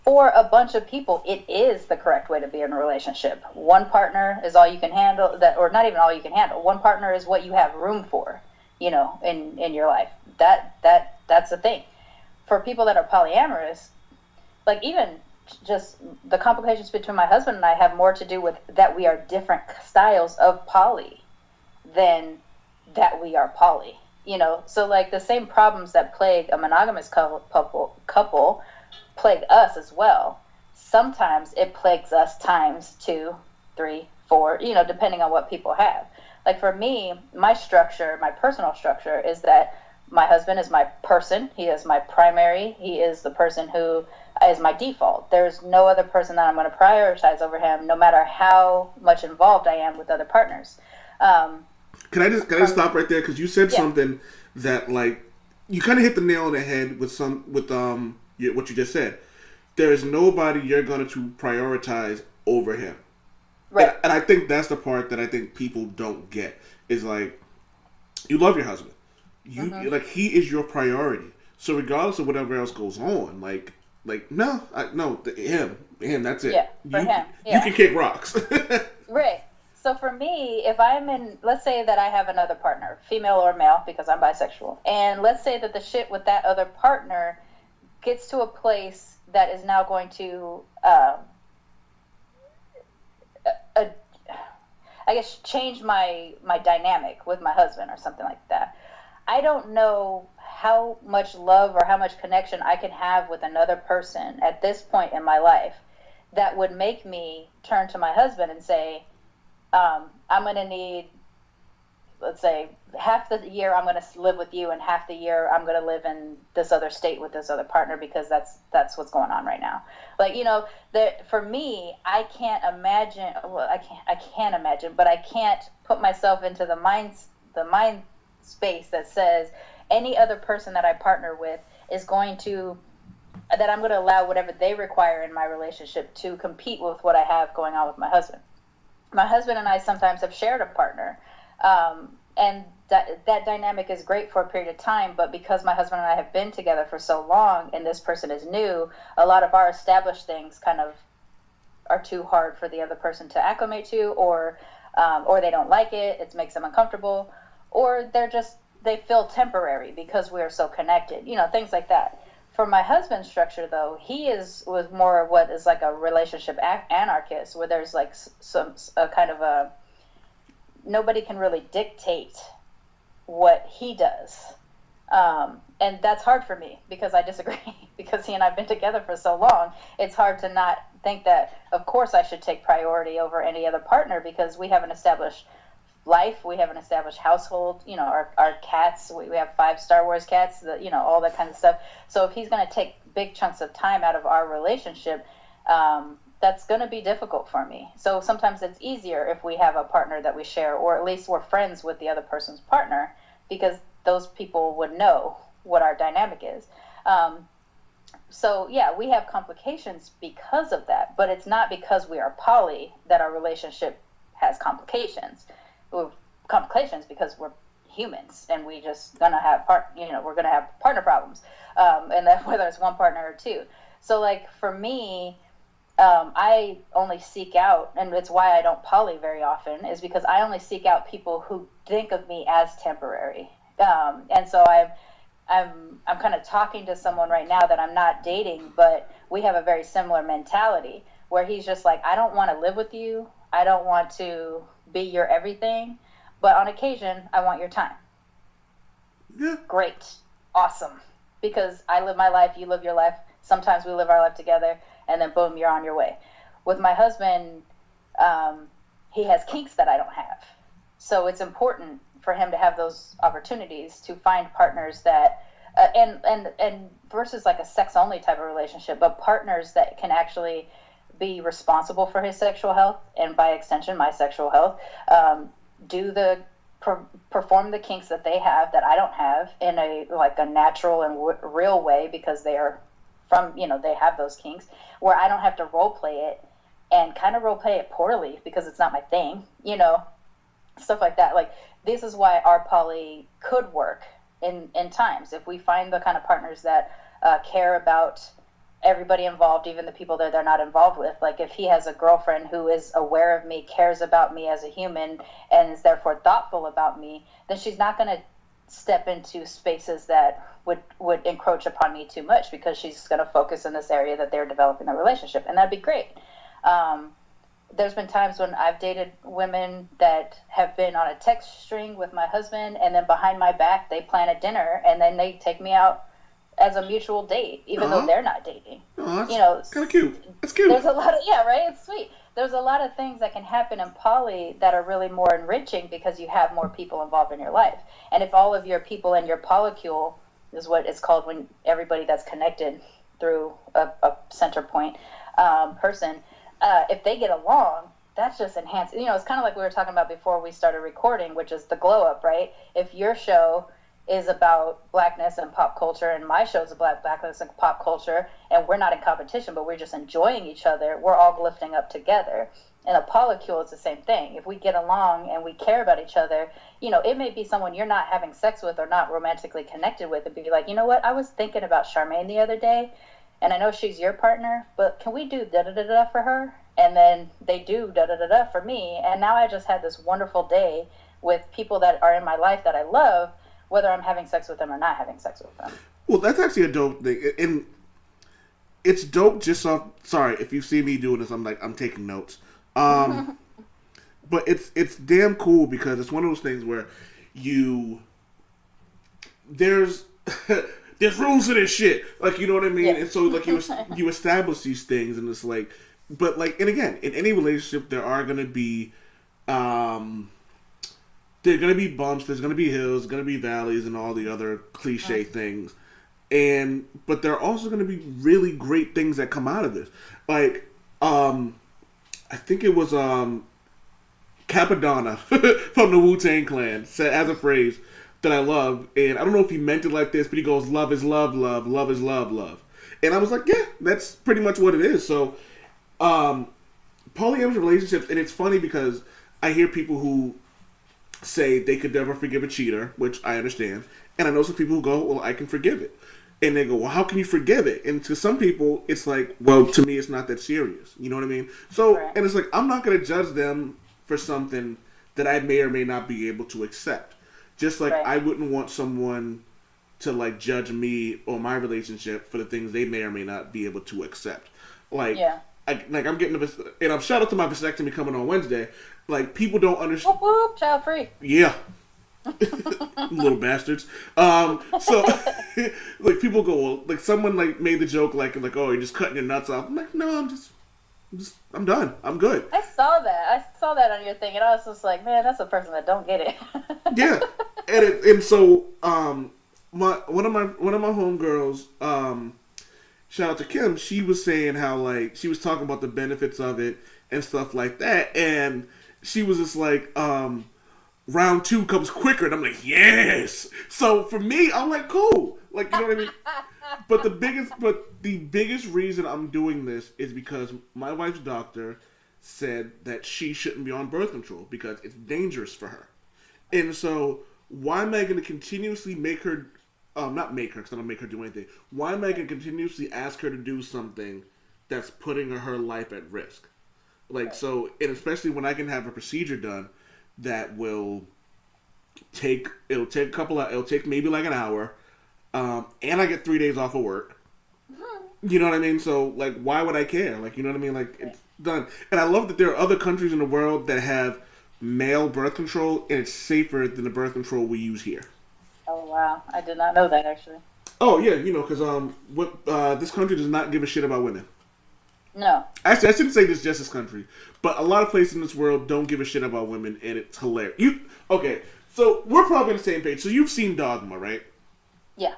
For a bunch of people, it is the correct way to be in a relationship. One partner is all you can handle, or not even all you can handle. One partner is what you have room for, you know, in your life. That's the thing. For people that are polyamorous, like even just the complications between my husband and I have more to do with that we are different styles of poly than that we are poly. You know, so like the same problems that plague a monogamous couple plague us as well. Sometimes it plagues us times 2, 3, 4, you know, depending on what people have. Like for me, my personal structure is that my husband is my person. He is my primary. He is the person who is my default. There's no other person that I'm going to prioritize over him, no matter how much involved I am with other partners. Can I just stop right there? Because you said something that like you kind of hit the nail on the head with what you just said. There is nobody you're going to prioritize over him. Right. And I think that's the part that I think people don't get is like, you love your husband. Like he is your priority. So regardless of whatever else goes on, him, that's it. Yeah, for him. Yeah. You can kick rocks. Right. So for me, if I'm in, let's say that I have another partner, female or male, because I'm bisexual, and let's say that the shit with that other partner gets to a place that is now going to, I guess, change my dynamic with my husband or something like that. I don't know how much love or how much connection I can have with another person at this point in my life that would make me turn to my husband and say, I'm going to need, let's say, half the year I'm going to live with you and half the year I'm going to live in this other state with this other partner because that's what's going on right now. Like, you know, for me, I can't imagine, well, I can imagine, but I can't put myself into the mind space that says any other person that I partner with is going to, that I'm going to allow whatever they require in my relationship to compete with what I have going on with my husband. My husband and I sometimes have shared a partner, and that dynamic is great for a period of time, but because my husband and I have been together for so long and this person is new, a lot of our established things kind of are too hard for the other person to acclimate to, or they don't like it, it makes them uncomfortable, or they feel temporary because we are so connected, you know, things like that. For my husband's structure, though, was more of what is like a relationship anarchist, where there's like a kind of a, nobody can really dictate what he does. And that's hard for me because I disagree. Because he and I have been together for so long, it's hard to not think that, of course, I should take priority over any other partner because we have an established life, we have an established household, our cats, we have 5 Star Wars cats, all that kind of stuff. So if he's going to take big chunks of time out of our relationship, that's going to be difficult for me. So sometimes it's easier if we have a partner that we share, or at least we're friends with the other person's partner, because those people would know what our dynamic is. So yeah, we have complications because of that, but it's not because we are poly that our relationship has complications. We have complications because we're humans and we just gonna have we're gonna have partner problems, and that whether it's one partner or two. So like for me, I only seek out, and it's why I don't poly very often, is because I only seek out people who think of me as temporary. And so I'm kind of talking to someone right now that I'm not dating, but we have a very similar mentality where he's just like, I don't want to live with you. I don't want to be your everything, but on occasion, I want your time. Yeah. Great. Awesome. Because I live my life, you live your life. Sometimes we live our life together, and then boom, you're on your way. With my husband, he has kinks that I don't have. So it's important for him to have those opportunities to find partners that, and versus like a sex only type of relationship, but partners that can actually be responsible for his sexual health, and by extension, my sexual health, perform the kinks that they have that I don't have in a natural and real way, because they are they have those kinks, where I don't have to role play it and kind of role play it poorly because it's not my thing, stuff like that. Like, this is why our poly could work in times if we find the kind of partners that care about everybody involved, even the people that they're not involved with. Like, if he has a girlfriend who is aware of me, cares about me as a human, and is therefore thoughtful about me, then she's not going to step into spaces that would encroach upon me too much, because she's going to focus in this area that they're developing the relationship, and that'd be great. There's been times when I've dated women that have been on a text string with my husband, and then behind my back they plan a dinner, and then they take me out as a mutual date, even though they're not dating. That's kind of cute. That's cute. There's a lot of, right? It's sweet. There's a lot of things that can happen in poly that are really more enriching because you have more people involved in your life. And if all of your people in your polycule, is what it's called when everybody that's connected through a center point person, if they get along, that's just enhanced. It's kind of like we were talking about before we started recording, which is the glow up, right? If your show is about blackness and pop culture, and my show's about blackness and pop culture, and we're not in competition, but we're just enjoying each other, we're all lifting up together. And a polycule is the same thing. If we get along and we care about each other, it may be someone you're not having sex with or not romantically connected with, and be like, you know what, I was thinking about Sharmane the other day, and I know she's your partner, but can we do da-da-da-da for her? And then they do da-da-da-da for me, and now I just had this wonderful day with people that are in my life that I love, whether I'm having sex with them or not having sex with them. Well, that's actually a dope thing. And it's dope just off... Sorry, if you see me doing this, I'm taking notes. But it's damn cool, because it's one of those things where there's rules to this shit. Like, you know what I mean? Yeah. And so, like, you establish these things, and it's like... But, like, and again, in any relationship, there are going to be... There's going to be bumps, there's going to be hills, there's going to be valleys, and all the other cliche things. But there are also going to be really great things that come out of this. Like, I think it was Capadonna from the Wu-Tang Clan has a phrase that I love, and I don't know if he meant it like this, but he goes, love is love, love, love is love, love. And I was like, yeah, that's pretty much what it is. So, polyamorous relationships, and it's funny because I hear people who say they could never forgive a cheater, which I understand. And I know some people who go, well, I can forgive it. And they go, well, how can you forgive it? And to some people, it's like, well, to me, it's not that serious. You know what I mean? So, right. And it's like, I'm not going to judge them for something that I may or may not be able to accept. Just like right. I wouldn't want someone to, like, judge me or my relationship for the things they may or may not be able to accept. Like, yeah. I'm getting and I'm shout out to my vasectomy coming on Wednesday. Like, people don't understand. Whoop, whoop, child free. Yeah. Little bastards. So like people go, well, like someone like made the joke like oh, you're just cutting your nuts off. I'm like, no, I'm done. I'm good. I saw that on your thing, and I was just like, man, that's a person that don't get it. Yeah, and so one of my homegirls, shout out to Kim. She was saying how like she was talking about the benefits of it and stuff like that, and she was just like, round 2 comes quicker, and I'm like, yes. So for me, I'm like, cool, like, you know what I mean. But the biggest reason I'm doing this is because my wife's doctor said that she shouldn't be on birth control because it's dangerous for her. And so why am I going to continuously make her, not make her because I don't make her do anything. Why am I going to continuously ask her to do something that's putting her life at risk? Like, so, and especially when I can have a procedure done that will it'll take maybe like an hour, and I get 3 days off of work. You know what I mean? So, like, why would I care? Like, you know what I mean? Like, it's done. And I love that there are other countries in the world that have male birth control, and it's safer than the birth control we use here. Oh, wow. I did not know that, actually. Oh, yeah, you know, because this country does not give a shit about women. No. Actually, I shouldn't say just this country, but a lot of places in this world don't give a shit about women, and it's hilarious. Okay, so we're probably on the same page. So you've seen Dogma, right? Yeah.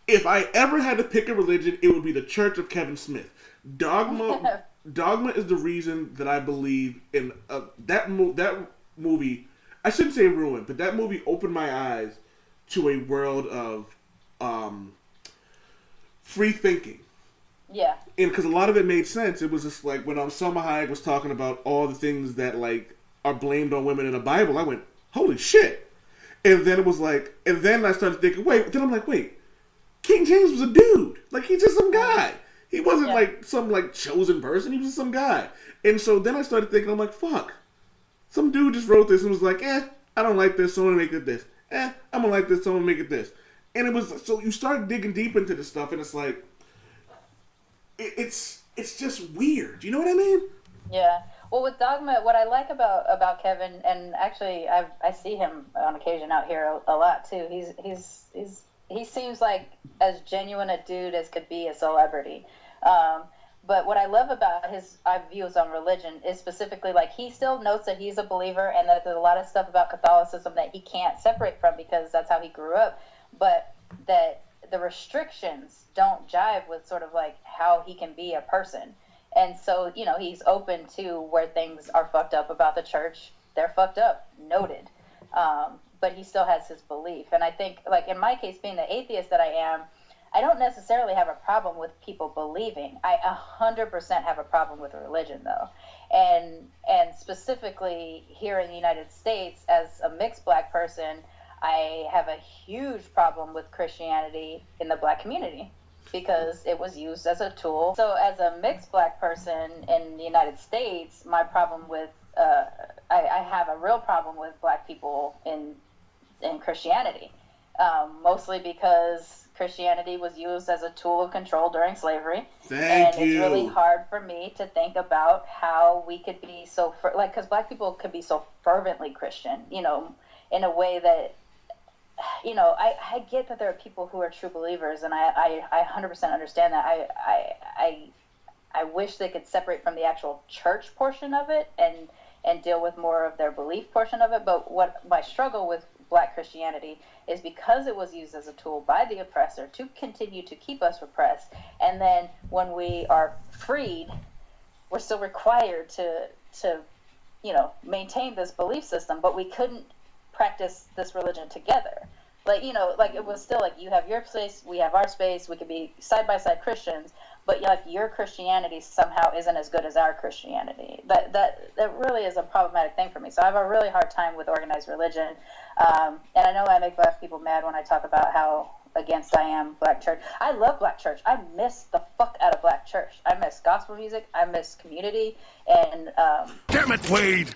If I ever had to pick a religion, it would be the Church of Kevin Smith. Dogma is the reason that I believe in that movie. I shouldn't say ruined, but that movie opened my eyes to a world of free thinking. Yeah. And because a lot of it made sense. It was just like when Selma Hayek was talking about all the things that like are blamed on women in the Bible, I went, holy shit. And then it was like, and then I started thinking, wait, King James was a dude. Like, he's just some guy. He wasn't like some like chosen person. He was just some guy. And so then I started thinking, I'm like, fuck. Some dude just wrote this and was like, I don't like this, so I'm gonna make it this. I'm gonna like this, so I'm gonna make it this. And it was, so you start digging deep into this stuff, and it's like, it's just weird. You know what I mean? Yeah. Well, with Dogma, what I like about Kevin, and actually I see him on occasion out here a lot too. He seems like as genuine a dude as could be a celebrity. But what I love about his views on religion is specifically like he still notes that he's a believer and that there's a lot of stuff about Catholicism that he can't separate from because that's how he grew up. But that the restrictions don't jive with sort of like how he can be a person. And so, you know, he's open to where things are fucked up about the church. They're fucked up, noted. But he still has his belief. And I think, like, in my case, being the atheist that I am, I don't necessarily have a problem with people believing. I 100% have a problem with religion, though. And specifically here in the United States, as a mixed black person, I have a huge problem with Christianity in the black community because it was used as a tool. So as a mixed black person in the United States, my problem with, I have a real problem with black people in Christianity, mostly because Christianity was used as a tool of control during slavery. It's really hard for me to think about how we could be so, because black people could be so fervently Christian, you know, in a way that, you know, I get that there are people who are true believers, and I 100% understand that. I wish they could separate from the actual church portion of it and deal with more of their belief portion of it. But what my struggle with black Christianity is because it was used as a tool by the oppressor to continue to keep us repressed. And then when we are freed, we're still required to you know, maintain this belief system, but we couldn't practice this religion together. Like, you know, like it was still like you have your space, we have our space, we could be side by side Christians, but like your Christianity somehow isn't as good as our Christianity. That really is a problematic thing for me. So I have a really hard time with organized religion. And I know I make black people mad when I talk about how against I am black church. I love black church. I miss the fuck out of black church. I miss gospel music. I miss community. And Damn it, Wade!